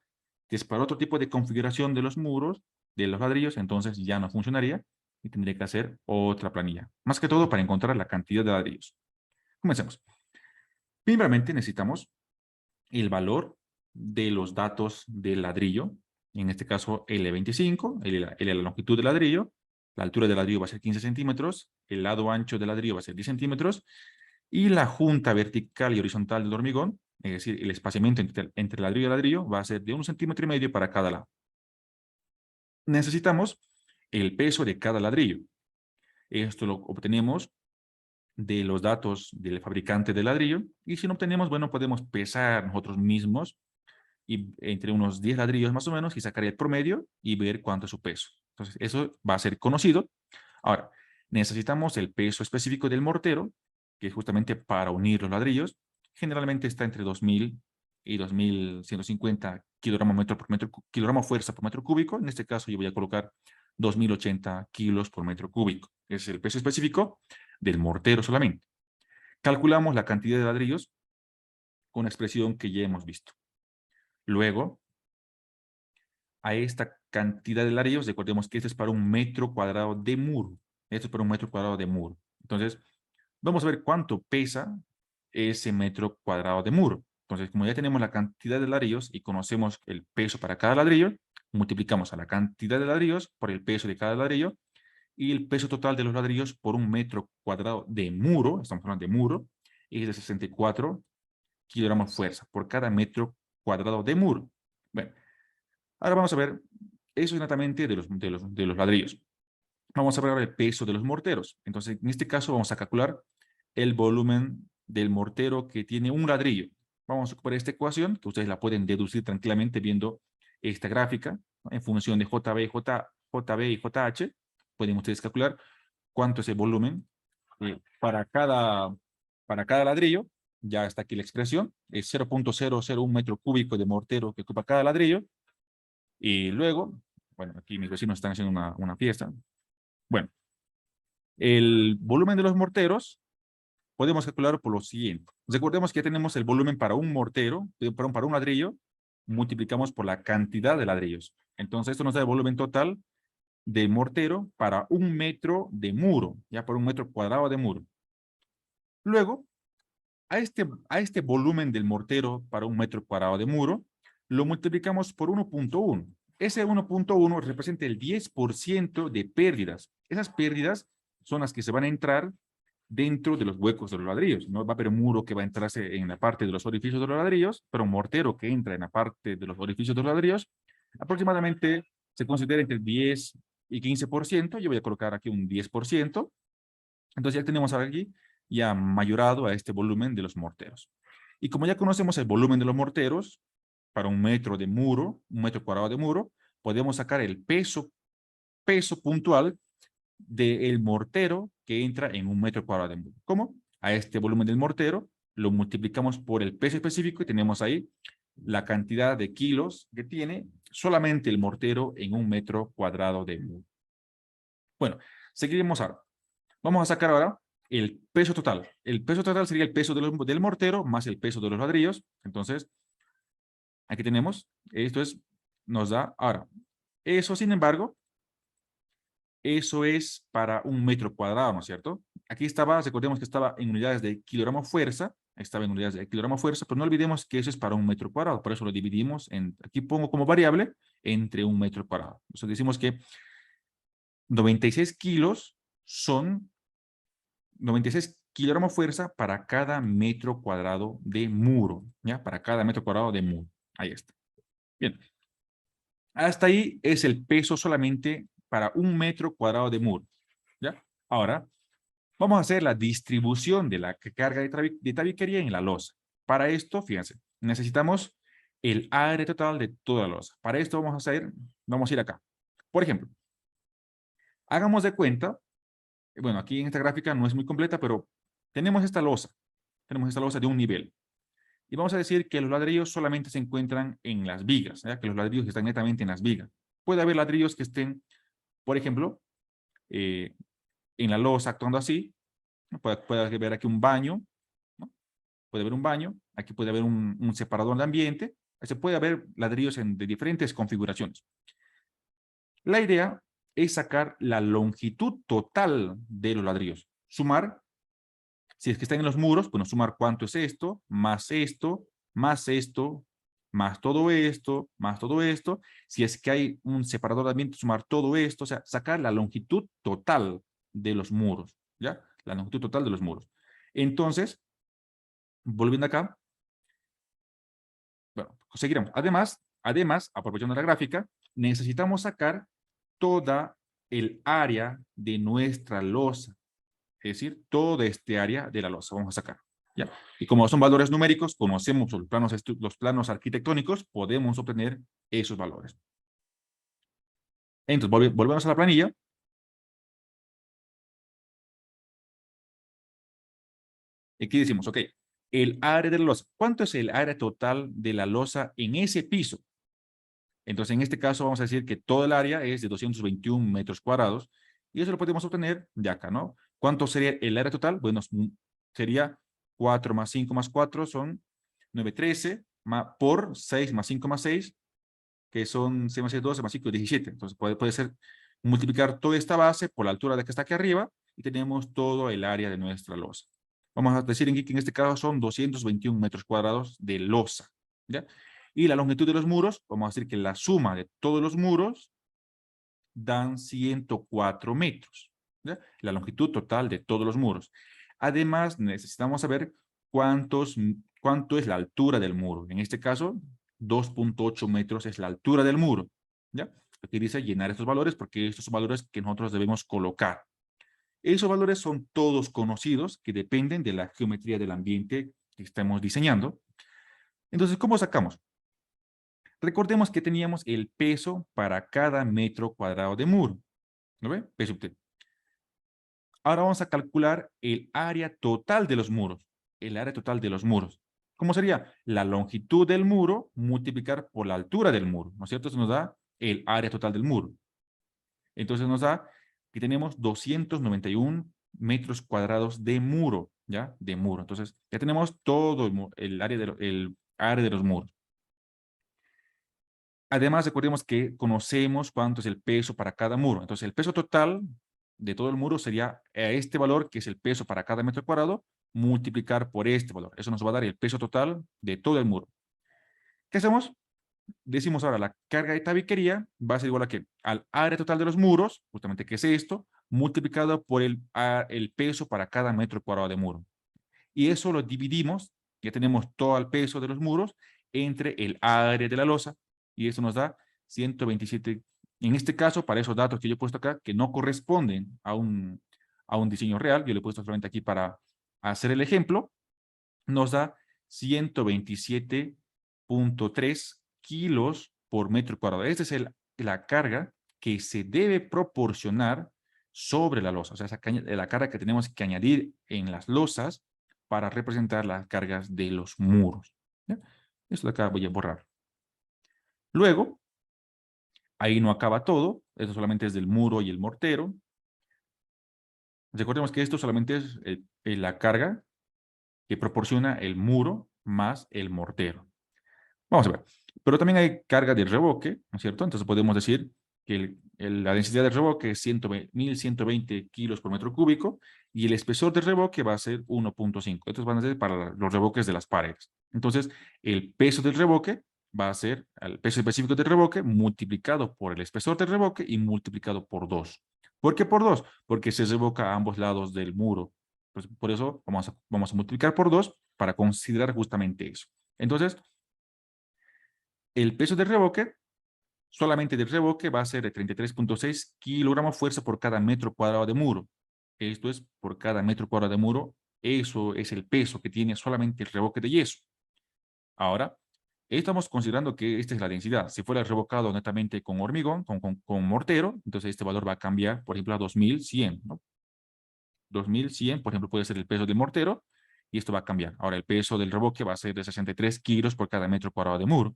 Si es para otro tipo de configuración de los muros, de los ladrillos, entonces ya no funcionaría y tendría que hacer otra planilla. Más que todo para encontrar la cantidad de ladrillos. Comencemos. Primeramente necesitamos el valor de los datos del ladrillo, en este caso L25, la longitud del ladrillo, la altura del ladrillo va a ser 15 centímetros, el lado ancho del ladrillo va a ser 10 centímetros, y la junta vertical y horizontal del hormigón, es decir, el espaciamiento entre ladrillo y ladrillo, va a ser de 1,5 centímetros para cada lado. Necesitamos el peso de cada ladrillo. Esto lo obtenemos de los datos del fabricante del ladrillo, y si no obtenemos, bueno, podemos pesar nosotros mismos y entre unos 10 ladrillos más o menos y sacar el promedio y ver cuánto es su peso. Entonces, eso va a ser conocido. Ahora, necesitamos el peso específico del mortero, que es justamente para unir los ladrillos. Generalmente está entre 2000 y 2150 kilogramos, kilogramo fuerza por metro cúbico. En este caso, yo voy a colocar 2080 kilos por metro cúbico. Es el peso específico del mortero solamente. Calculamos la cantidad de ladrillos con la expresión que ya hemos visto. Luego, a esta cantidad de ladrillos, recordemos que esto es para un metro cuadrado de muro. Esto es para un metro cuadrado de muro. Entonces, vamos a ver cuánto pesa ese metro cuadrado de muro. Entonces, como ya tenemos la cantidad de ladrillos y conocemos el peso para cada ladrillo, multiplicamos a la cantidad de ladrillos por el peso de cada ladrillo y el peso total de los ladrillos por un metro cuadrado de muro, estamos hablando de muro, es de 64 kilogramos fuerza por cada metro cuadrado de muro. Bueno, ahora vamos a ver eso innatamente de los ladrillos. Vamos a ver ahora el peso de los morteros. Entonces, en este caso vamos a calcular el volumen del mortero que tiene un ladrillo. Vamos a ocupar esta ecuación, que ustedes la pueden deducir tranquilamente viendo esta gráfica, ¿no? En función de JB y JH, pueden ustedes calcular cuánto es el volumen para cada ladrillo. Ya está aquí la expresión, es 0,001 metro cúbico de mortero que ocupa cada ladrillo. Y luego, bueno, aquí mis vecinos están haciendo una fiesta. Bueno, el volumen de los morteros podemos calcularlo por lo siguiente. Recordemos que ya tenemos el volumen para un mortero, para un ladrillo, multiplicamos por la cantidad de ladrillos. Entonces, esto nos da el volumen total de mortero para un metro de muro, ya por un metro cuadrado de muro. Luego, a este volumen del mortero para un metro cuadrado de muro, lo multiplicamos por 1,1. Ese 1,1 representa el 10% de pérdidas. Esas pérdidas son las que se van a entrar dentro de los huecos de los ladrillos. No va a haber un muro que va a entrarse en la parte de los orificios de los ladrillos, pero un mortero que entra en la parte de los orificios de los ladrillos, aproximadamente se considera entre el 10 y 15%. Yo voy a colocar aquí un 10%. Entonces ya tenemos aquí ya mayorado a este volumen de los morteros. Y como ya conocemos el volumen de los morteros, para un metro de muro, un metro cuadrado de muro, podemos sacar el peso puntual del mortero que entra en un metro cuadrado de muro. ¿Cómo? A este volumen del mortero lo multiplicamos por el peso específico y tenemos ahí la cantidad de kilos que tiene solamente el mortero en un metro cuadrado de muro. Bueno, seguiremos ahora. Vamos a sacar ahora el peso total. El peso total sería el peso del mortero más el peso de los ladrillos. Entonces, aquí tenemos, esto es, nos da, ahora, eso sin embargo, eso es para un metro cuadrado, ¿no es cierto? Aquí estaba, recordemos que estaba en unidades de kilogramo fuerza, estaba en unidades de kilogramo fuerza, pero no olvidemos que eso es para un metro cuadrado, por eso lo dividimos, aquí pongo como variable, entre un metro cuadrado. Entonces decimos que 96 kilos son 96 kilogramos fuerza para cada metro cuadrado de muro, ¿ya? Para cada metro cuadrado de muro. Ahí está. Bien. Hasta ahí es el peso solamente para 1 metro cuadrado de muro. ¿Ya? Ahora, vamos a hacer la distribución de la carga de tabiquería en la losa. Para esto, fíjense, necesitamos el área total de toda la losa. Para esto vamos a ir acá. Por ejemplo, hagamos de cuenta, bueno, aquí en esta gráfica no es muy completa, pero tenemos esta losa de un nivel. Y vamos a decir que los ladrillos solamente se encuentran en las vigas, ¿ya? Que los ladrillos están netamente en las vigas. Puede haber ladrillos que estén, por ejemplo, en la losa actuando así. Puede haber aquí un baño, ¿no? Puede haber un baño, aquí puede haber un separador de ambiente, se puede haber ladrillos de diferentes configuraciones. La idea es sacar la longitud total de los ladrillos, sumar, si es que están en los muros, bueno, sumar cuánto es esto, más esto, más esto, más todo esto, más todo esto. Si es que hay un separador de ambiente, sumar todo esto, o sea, sacar la longitud total de los muros, ¿ya? La longitud total de los muros. Entonces, volviendo acá, bueno, seguiremos. Además, aprovechando la gráfica, necesitamos sacar toda el área de nuestra losa. Es decir, toda este área de la losa vamos a sacar. ¿Ya? Y como son valores numéricos, conocemos los planos arquitectónicos, podemos obtener esos valores. Entonces, volvemos a la planilla. Aquí decimos, ok, el área de la losa. ¿Cuánto es el área total de la losa en ese piso? Entonces, en este caso, vamos a decir que todo el área es de 221 metros cuadrados. Y eso lo podemos obtener de acá, ¿no? ¿Cuánto sería el área total? Bueno, sería 4 más 5 más 4 son 913 por 6 más 5 más 6, que son 6 más 6, 12 más 5, 17. Entonces, puede ser multiplicar toda esta base por la altura de que está aquí arriba y tenemos todo el área de nuestra losa. Vamos a decir que en este caso son 221 metros cuadrados de losa, ¿ya? Y la longitud de los muros, vamos a decir que la suma de todos los muros dan 104 metros, ¿ya? La longitud total de todos los muros. Además, necesitamos saber cuánto es la altura del muro. En este caso, 2.8 metros es la altura del muro, ¿ya? Aquí dice llenar estos valores porque estos son valores que nosotros debemos colocar. Esos valores son todos conocidos que dependen de la geometría del ambiente que estamos diseñando. Entonces, ¿cómo sacamos? Recordemos que teníamos el peso para cada metro cuadrado de muro. ¿Lo ve? Peso usted. Ahora vamos a calcular el área total de los muros. El área total de los muros. ¿Cómo sería? La longitud del muro multiplicar por la altura del muro. ¿No es cierto? Eso nos da el área total del muro. Entonces nos da que tenemos 291 metros cuadrados de muro, ¿ya? De muro. Entonces ya tenemos todo el área de los muros. Además, recordemos que conocemos cuánto es el peso para cada muro. Entonces, el peso total de todo el muro sería este valor, que es el peso para cada metro cuadrado, multiplicar por este valor. Eso nos va a dar el peso total de todo el muro. ¿Qué hacemos? Decimos ahora, la carga de tabiquería va a ser igual a que al área total de los muros, justamente que es esto, multiplicado por el peso para cada metro cuadrado de muro. Y eso lo dividimos, ya tenemos todo el peso de los muros, entre el área de la losa, y eso nos da 127. En este caso, para esos datos que yo he puesto acá, que no corresponden a un diseño real, yo lo he puesto solamente aquí para hacer el ejemplo, nos da 127.3 kilos por metro cuadrado. Esta es la carga que se debe proporcionar sobre la losa, o sea, la carga que tenemos que añadir en las losas para representar las cargas de los muros. ¿Ya? Esto de acá voy a borrar. Luego, ahí no acaba todo, esto solamente es del muro y el mortero. Recordemos que esto solamente es la carga que proporciona el muro más el mortero. Vamos a ver. Pero también hay carga de revoque, ¿no es cierto? Entonces podemos decir que la densidad de revoque es 1120 kilos por metro cúbico y el espesor de revoque va a ser 1.5. Estos van a ser para los revoques de las paredes. Entonces, el peso del revoque va a ser el peso específico del revoque multiplicado por el espesor del revoque y multiplicado por 2. ¿Por qué por 2? Porque se revoca a ambos lados del muro. Pues por eso vamos a multiplicar por 2 para considerar justamente eso. Entonces, el peso del revoque solamente del revoque va a ser de 33.6 kilogramos fuerza por cada metro cuadrado de muro. Esto es por cada metro cuadrado de muro. Eso es el peso que tiene solamente el revoque de yeso. Ahora, estamos considerando que esta es la densidad. Si fuera revocado netamente con hormigón, con mortero, entonces este valor va a cambiar, por ejemplo, a 2100, ¿no? 2100, por ejemplo, puede ser el peso del mortero, y esto va a cambiar. Ahora, el peso del revoque va a ser de 63 kilos por cada metro cuadrado de muro.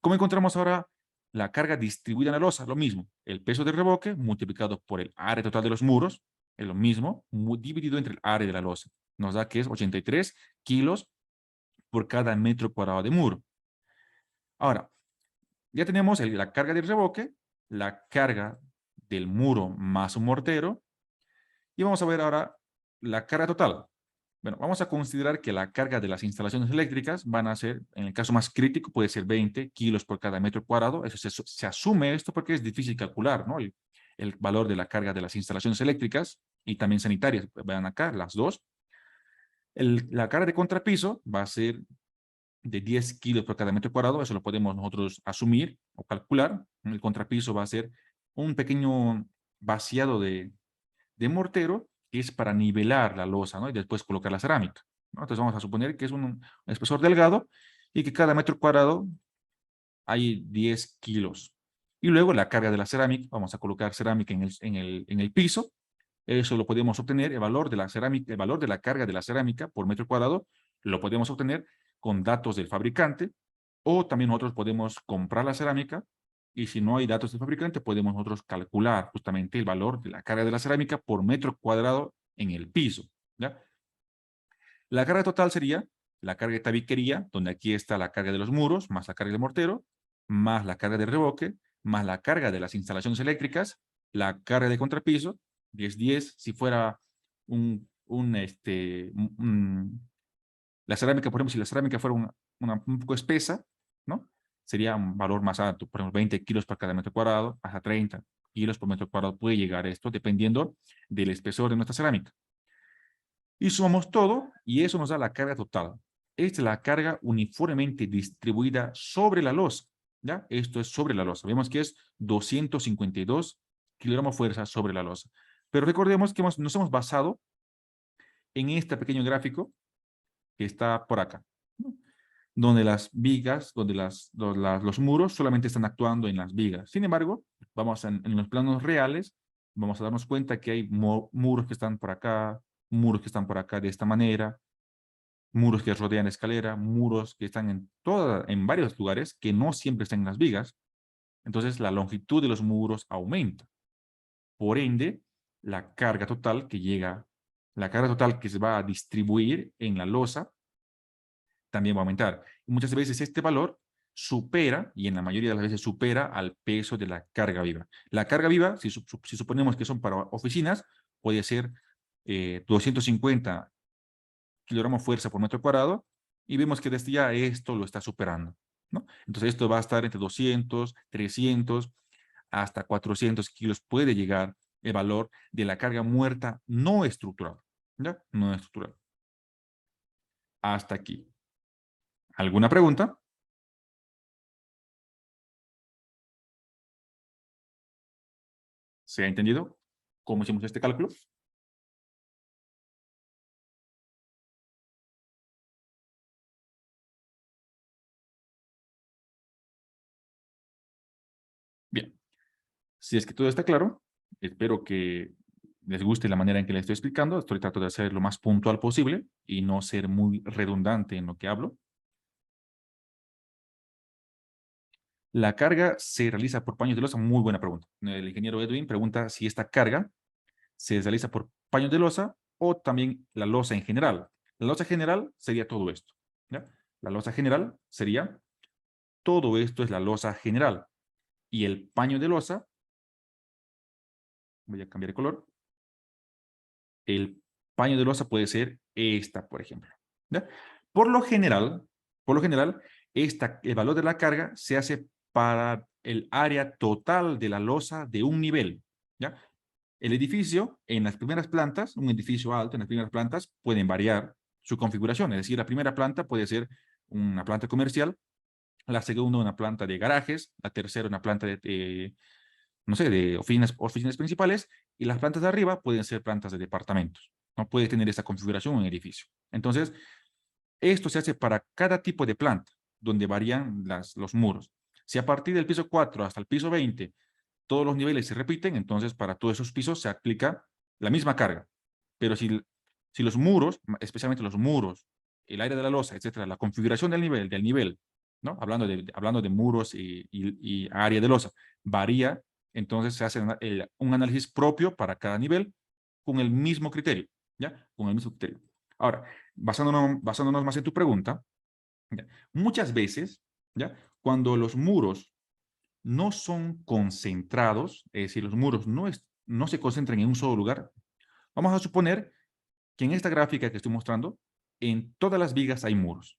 ¿Cómo encontramos ahora la carga distribuida en la losa? Lo mismo, el peso del revoque multiplicado por el área total de los muros, es lo mismo, dividido entre el área de la losa. Nos da que es 83 kilos por cada metro cuadrado de muro. Ahora, ya tenemos la carga del revoque, la carga del muro más un mortero, y vamos a ver ahora la carga total. Bueno, vamos a considerar que la carga de las instalaciones eléctricas van a ser, en el caso más crítico, puede ser 20 kilos por cada metro cuadrado. Eso se asume esto porque es difícil calcular, ¿no? El valor de la carga de las instalaciones eléctricas y también sanitarias. Vean acá, las dos. La carga de contrapiso va a ser de 10 kilos por cada metro cuadrado. Eso lo podemos nosotros asumir o calcular. El contrapiso va a ser un pequeño vaciado de mortero, que es para nivelar la losa, ¿no? Y después colocar la cerámica, ¿no? Entonces vamos a suponer que es un espesor delgado y que cada metro cuadrado hay 10 kilos. Y luego la carga de la cerámica, vamos a colocar cerámica en el piso. Eso lo podemos obtener, el valor de la cerámica, el valor de la carga de la cerámica por metro cuadrado, lo podemos obtener con datos del fabricante, o también nosotros podemos comprar la cerámica, y si no hay datos del fabricante, podemos nosotros calcular justamente el valor de la carga de la cerámica por metro cuadrado en el piso, ¿ya? La carga total sería la carga de tabiquería, donde aquí está la carga de los muros, más la carga del mortero, más la carga de revoque, más la carga de las instalaciones eléctricas, la carga de contrapiso, 10-10, si fuera la cerámica, por ejemplo, si la cerámica fuera un poco espesa, ¿no? Sería un valor más alto, por ejemplo, 20 kilos por cada metro cuadrado, hasta 30 kilos por metro cuadrado puede llegar esto, dependiendo del espesor de nuestra cerámica. Y sumamos todo, y eso nos da la carga total. Esta es la carga uniformemente distribuida sobre la losa, ¿ya? Esto es sobre la losa. Vemos que es 252 kilogramos fuerza sobre la losa. Pero recordemos que nos hemos basado en este pequeño gráfico que está por acá, ¿no? Donde las vigas, donde los muros solamente están actuando en las vigas. Sin embargo, vamos en los planos reales, vamos a darnos cuenta que hay muros que están por acá, muros que están por acá de esta manera, muros que rodean la escalera, muros que están en varios lugares que no siempre están en las vigas. Entonces, la longitud de los muros aumenta. Por ende, la carga total que se va a distribuir en la losa también va a aumentar. Y muchas veces este valor supera, y en la mayoría de las veces supera, al peso de la carga viva. La carga viva, si suponemos que son para oficinas, puede ser 250 kilogramos fuerza por metro cuadrado, y vemos que desde ya esto lo está superando, ¿no? Entonces esto va a estar entre 200, 300, hasta 400 kilos puede llegar el valor de la carga muerta no estructural, ¿ya? No estructural. Hasta aquí. ¿Alguna pregunta? ¿Se ha entendido cómo hicimos este cálculo? Bien. Si es que todo está claro, espero que les guste la manera en que les estoy explicando. Estoy tratando de hacer lo más puntual posible y no ser muy redundante en lo que hablo. La carga se realiza por paños de losa. Muy buena pregunta. El ingeniero Edwin pregunta si esta carga se realiza por paños de losa o también la losa en general. La losa general sería todo esto, ¿ya? La losa general sería todo esto es la losa general. Y el paño de losa, voy a cambiar de color, el paño de losa puede ser esta, por ejemplo, ¿ya? Por lo general, el valor de la carga se hace para el área total de la losa de un nivel, ¿ya? El edificio, en las primeras plantas, un edificio alto, en las primeras plantas, pueden variar su configuración. Es decir, la primera planta puede ser una planta comercial, la segunda una planta de garajes, la tercera una planta de no sé, de oficinas principales, y las plantas de arriba pueden ser plantas de departamentos. No puede tener esa configuración un edificio. Entonces, esto se hace para cada tipo de planta, donde varían los muros. Si a partir del piso 4 hasta el piso 20 todos los niveles se repiten, entonces para todos esos pisos se aplica la misma carga. Pero si los muros, especialmente los muros, el área de la losa, etcétera, la configuración del nivel, ¿no? Hablando de muros y área de losa, varía, entonces se hace un análisis propio para cada nivel con el mismo criterio, ¿ya? Con el mismo criterio. Ahora, basándonos más en tu pregunta, ¿ya? Muchas veces, ¿ya? Cuando los muros no son concentrados, es decir, los muros no se concentran en un solo lugar, vamos a suponer que en esta gráfica que estoy mostrando, en todas las vigas hay muros.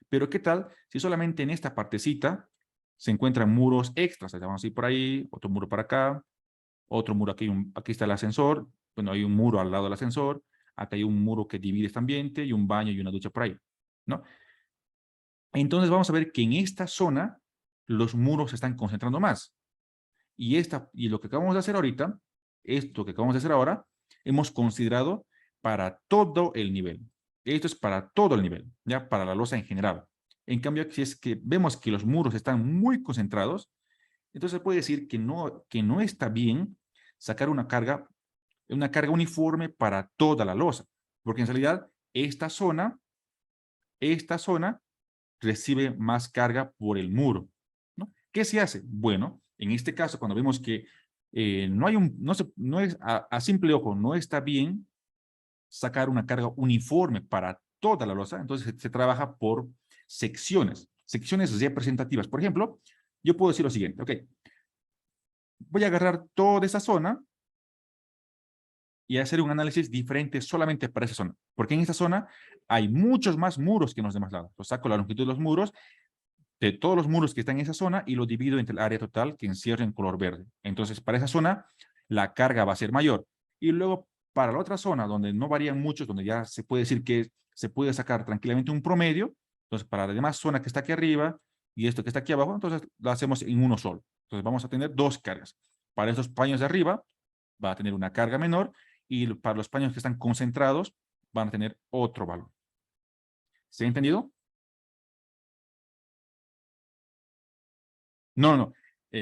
Pero ¿qué tal si solamente en esta partecita se encuentran muros extras? Vamos a ir por ahí, otro muro para acá, otro muro aquí, aquí está el ascensor, bueno, hay un muro al lado del ascensor, acá hay un muro que divide este ambiente y un baño y una ducha por ahí, ¿no? Entonces vamos a ver que en esta zona los muros se están concentrando más. Y lo que acabamos de hacer ahorita, esto que acabamos de hacer ahora, hemos considerado para todo el nivel. Esto es para todo el nivel, ya para la losa en general. En cambio, si es que vemos que los muros están muy concentrados, entonces se puede decir que no está bien sacar una carga uniforme para toda la losa, porque en realidad esta zona recibe más carga por el muro, ¿no? ¿Qué se hace? Bueno, en este caso, cuando vemos que no es a simple ojo, no está bien sacar una carga uniforme para toda la losa, entonces se trabaja por secciones representativas. Por ejemplo, yo puedo decir lo siguiente, ok, voy a agarrar toda esa zona y hacer un análisis diferente solamente para esa zona, porque en esta zona hay muchos más muros que en los demás lados. Lo saco la longitud de los muros de todos los muros que están en esa zona y lo divido entre el área total que encierra en color verde. Entonces, para esa zona, la carga va a ser mayor. Y luego, para la otra zona, donde no varían muchos, donde ya se puede decir que se puede sacar tranquilamente un promedio, entonces, para la demás zona que está aquí arriba y esto que está aquí abajo, entonces lo hacemos en uno solo. Entonces, vamos a tener dos cargas. Para estos paños de arriba, va a tener una carga menor y para los paños que están concentrados, van a tener otro valor. ¿Se ha entendido? No,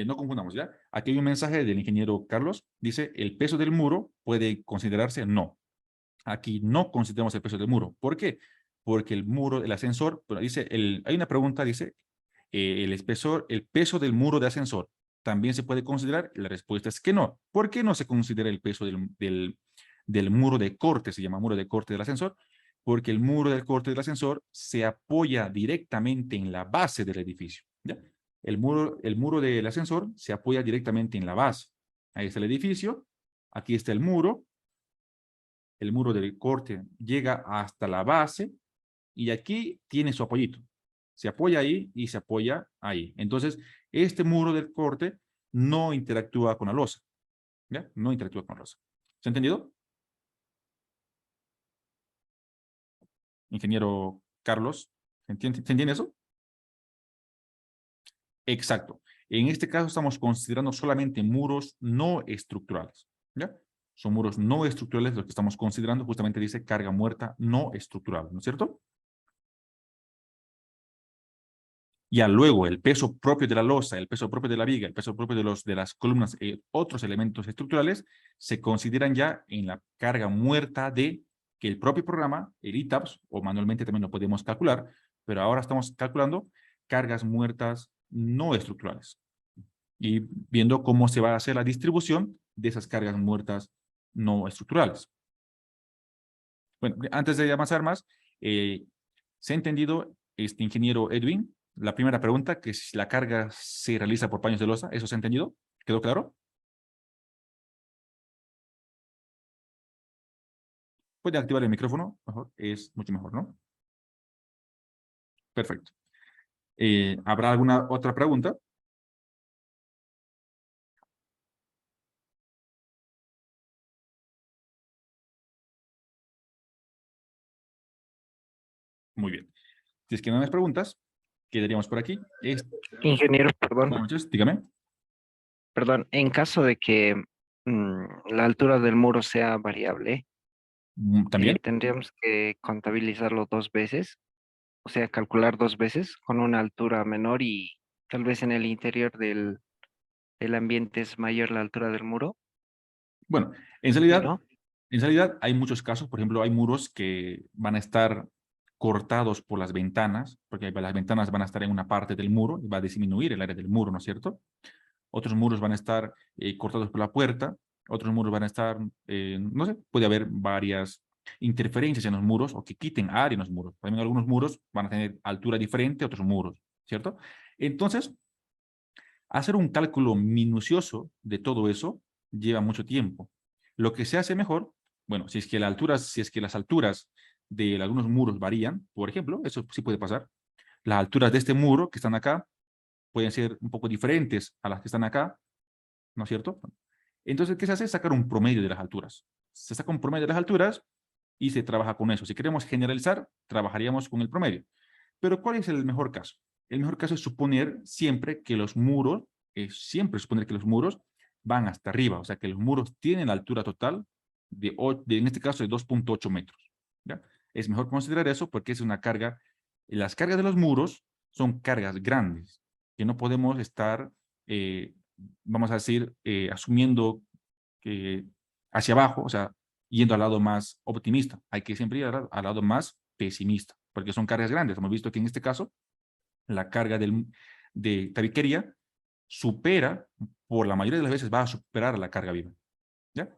no confundamos, ¿ya? Aquí hay un mensaje del ingeniero Carlos. Dice, ¿el peso del muro puede considerarse? No. Aquí no consideramos el peso del muro. ¿Por qué? Porque el muro, el ascensor, bueno, hay una pregunta, dice, el peso del muro de ascensor, ¿también se puede considerar? La respuesta es que no. ¿Por qué no se considera el peso del muro de corte? Se llama muro de corte del ascensor, porque el muro del corte del ascensor se apoya directamente en la base del edificio, ¿ya? El muro del ascensor se apoya directamente en la base. Ahí está el edificio, aquí está el muro del corte llega hasta la base y aquí tiene su apoyito. Se apoya ahí y se apoya ahí. Entonces, este muro del corte no interactúa con la losa, ¿ya? No interactúa con la losa. ¿Se ha entendido? Ingeniero Carlos, ¿se entiende eso? Exacto. En este caso estamos considerando solamente muros no estructurales, ¿ya? Son muros no estructurales los que estamos considerando, justamente dice carga muerta no estructural, ¿no es cierto? Ya luego el peso propio de la losa, el peso propio de la viga, el peso propio de las columnas y otros elementos estructurales se consideran ya en la carga muerta de que el propio programa, el ITAPS, o manualmente también lo podemos calcular, pero ahora estamos calculando cargas muertas no estructurales y viendo cómo se va a hacer la distribución de esas cargas muertas no estructurales. Bueno, antes de avanzar más, ¿se ha entendido, este ingeniero Edwin, la primera pregunta, que si la carga se realiza por paños de losa? ¿Eso se ha entendido? ¿Quedó claro? Puede activar el micrófono, mejor, es mucho mejor, ¿no? Perfecto. ¿Habrá alguna otra pregunta? Muy bien. Si es que no hay más preguntas, quedaríamos por aquí. Ingeniero, Buenas noches, dígame. perdón, en caso de que la altura del muro sea variable, También. tendríamos que contabilizarlo dos veces, o sea, calcular dos veces con una altura menor y tal vez en el interior del ambiente es mayor la altura del muro, Bueno, ¿sí, no? en realidad hay muchos casos. Por ejemplo, hay muros que van a estar cortados por las ventanas, porque las ventanas van a estar en una parte del muro y va a disminuir el área del muro, ¿no es cierto? Otros muros van a estar cortados por la puerta, otros muros van a estar, no sé, puede haber varias interferencias en los muros o que quiten área en los muros. También algunos muros van a tener altura diferente a otros muros, ¿cierto? Entonces, hacer un cálculo minucioso de todo eso lleva mucho tiempo. Lo que se hace mejor, bueno, si es que las alturas de algunos muros varían, por ejemplo, eso sí puede pasar. Las alturas de este muro que están acá pueden ser un poco diferentes a las que están acá, ¿no es cierto? Entonces, ¿qué se hace? Sacar un promedio de las alturas. Se saca un promedio de las alturas y se trabaja con eso. Si queremos generalizar, trabajaríamos con el promedio. Pero ¿cuál es el mejor caso? El mejor caso es suponer siempre que los muros, siempre suponer que los muros van hasta arriba, o sea que los muros tienen la altura total en este caso de 2.8 metros. ¿Ya? Es mejor considerar eso porque es una carga, las cargas de los muros son cargas grandes, que no podemos estar, vamos a decir, asumiendo que hacia abajo, o sea, yendo al lado más optimista. Hay que siempre ir al lado más pesimista, porque son cargas grandes. Hemos visto que en este caso, la carga de tabiquería supera, por la mayoría de las veces va a superar la carga viva. ¿Ya?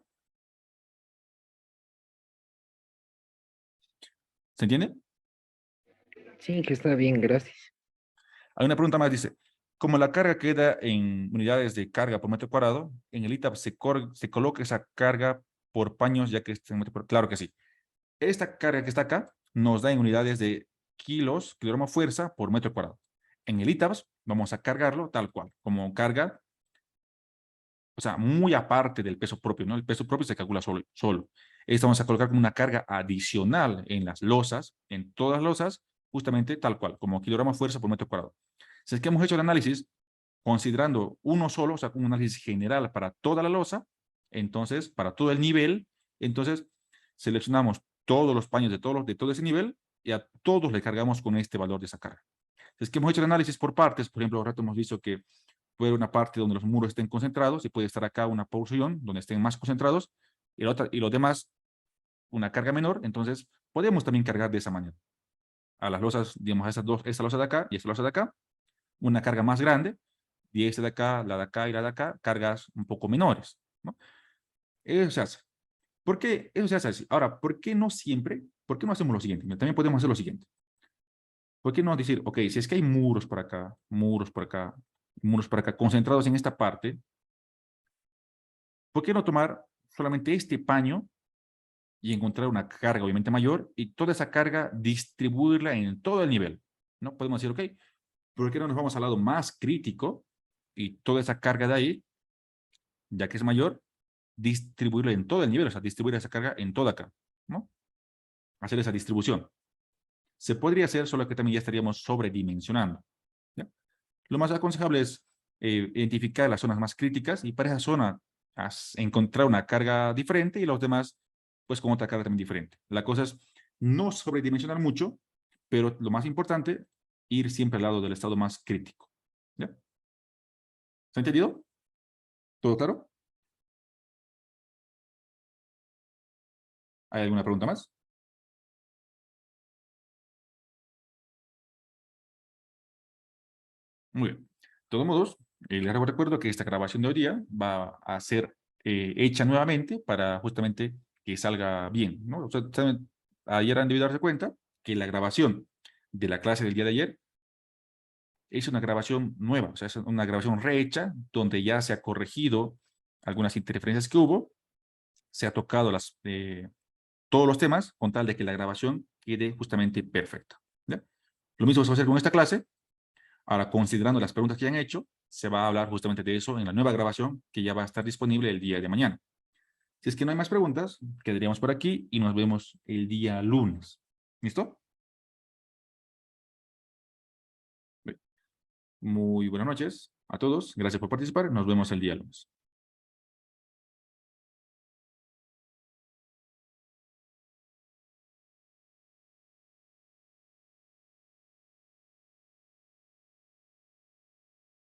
¿Se entiende? Sí, que está bien, gracias. Hay una pregunta más, dice, como la carga queda en unidades de carga por metro cuadrado, en el ITAP se coloca esa carga por paños, ya que es en metro cuadrado. Claro que sí. Esta carga que está acá nos da en unidades de kilos, kilogramo fuerza por metro cuadrado. En el ITABS vamos a cargarlo tal cual, como carga, o sea, muy aparte del peso propio, ¿no? El peso propio se calcula solo. Esto vamos a colocar como una carga adicional en las losas, en todas las losas, justamente tal cual, como kilogramo fuerza por metro cuadrado. Si es que hemos hecho el análisis considerando uno solo, o sea, un análisis general para toda la losa, entonces, para todo el nivel, entonces seleccionamos todos los paños de todo ese nivel y a todos le cargamos con este valor de esa carga. Si es que hemos hecho el análisis por partes, por ejemplo, ahora hemos visto que puede haber una parte donde los muros estén concentrados y puede estar acá una porción donde estén más concentrados y los demás una carga menor, entonces podemos también cargar de esa manera. A las losas, digamos, a esta losa de acá y esta losa de acá, una carga más grande, y esta de acá, la de acá y la de acá, cargas un poco menores, ¿no? Eso se hace. ¿Por qué eso se hace así? Ahora, ¿por qué no siempre? ¿Por qué no hacemos lo siguiente? También podemos hacer lo siguiente. ¿Por qué no decir, ok, si es que hay muros por acá, muros por acá, muros por acá, concentrados en esta parte, ¿por qué no tomar solamente este paño y encontrar una carga obviamente mayor y toda esa carga distribuirla en todo el nivel? ¿No? Podemos decir, ok, ¿por qué no nos vamos al lado más crítico y toda esa carga de ahí, ya que es mayor, distribuirla en todo el nivel, o sea, distribuir esa carga en toda acá, ¿no? Hacer esa distribución. Se podría hacer, solo que también ya estaríamos sobredimensionando, ¿ya? Lo más aconsejable es identificar las zonas más críticas y para esa zona encontrar una carga diferente y los demás, pues con otra carga también diferente. La cosa es no sobredimensionar mucho, pero lo más importante, ir siempre al lado del estado más crítico. ¿Ya? ¿Se ha entendido? ¿Todo claro? ¿Hay alguna pregunta más? Muy bien. De todos modos, les recuerdo que esta grabación de hoy día va a ser hecha nuevamente para justamente que salga bien, ¿no? O sea, ayer han debido darse cuenta que la grabación de la clase del día de ayer es una grabación nueva, o sea, es una grabación rehecha donde ya se ha corregido algunas interferencias que hubo, se ha tocado todos los temas con tal de que la grabación quede justamente perfecta. ¿Ya? Lo mismo se va a hacer con esta clase. Ahora, considerando las preguntas que han hecho, se va a hablar justamente de eso en la nueva grabación que ya va a estar disponible el día de mañana. Si es que no hay más preguntas, quedaríamos por aquí y nos vemos el día lunes. ¿Listo? Muy buenas noches a todos. Gracias por participar. Nos vemos el día lunes.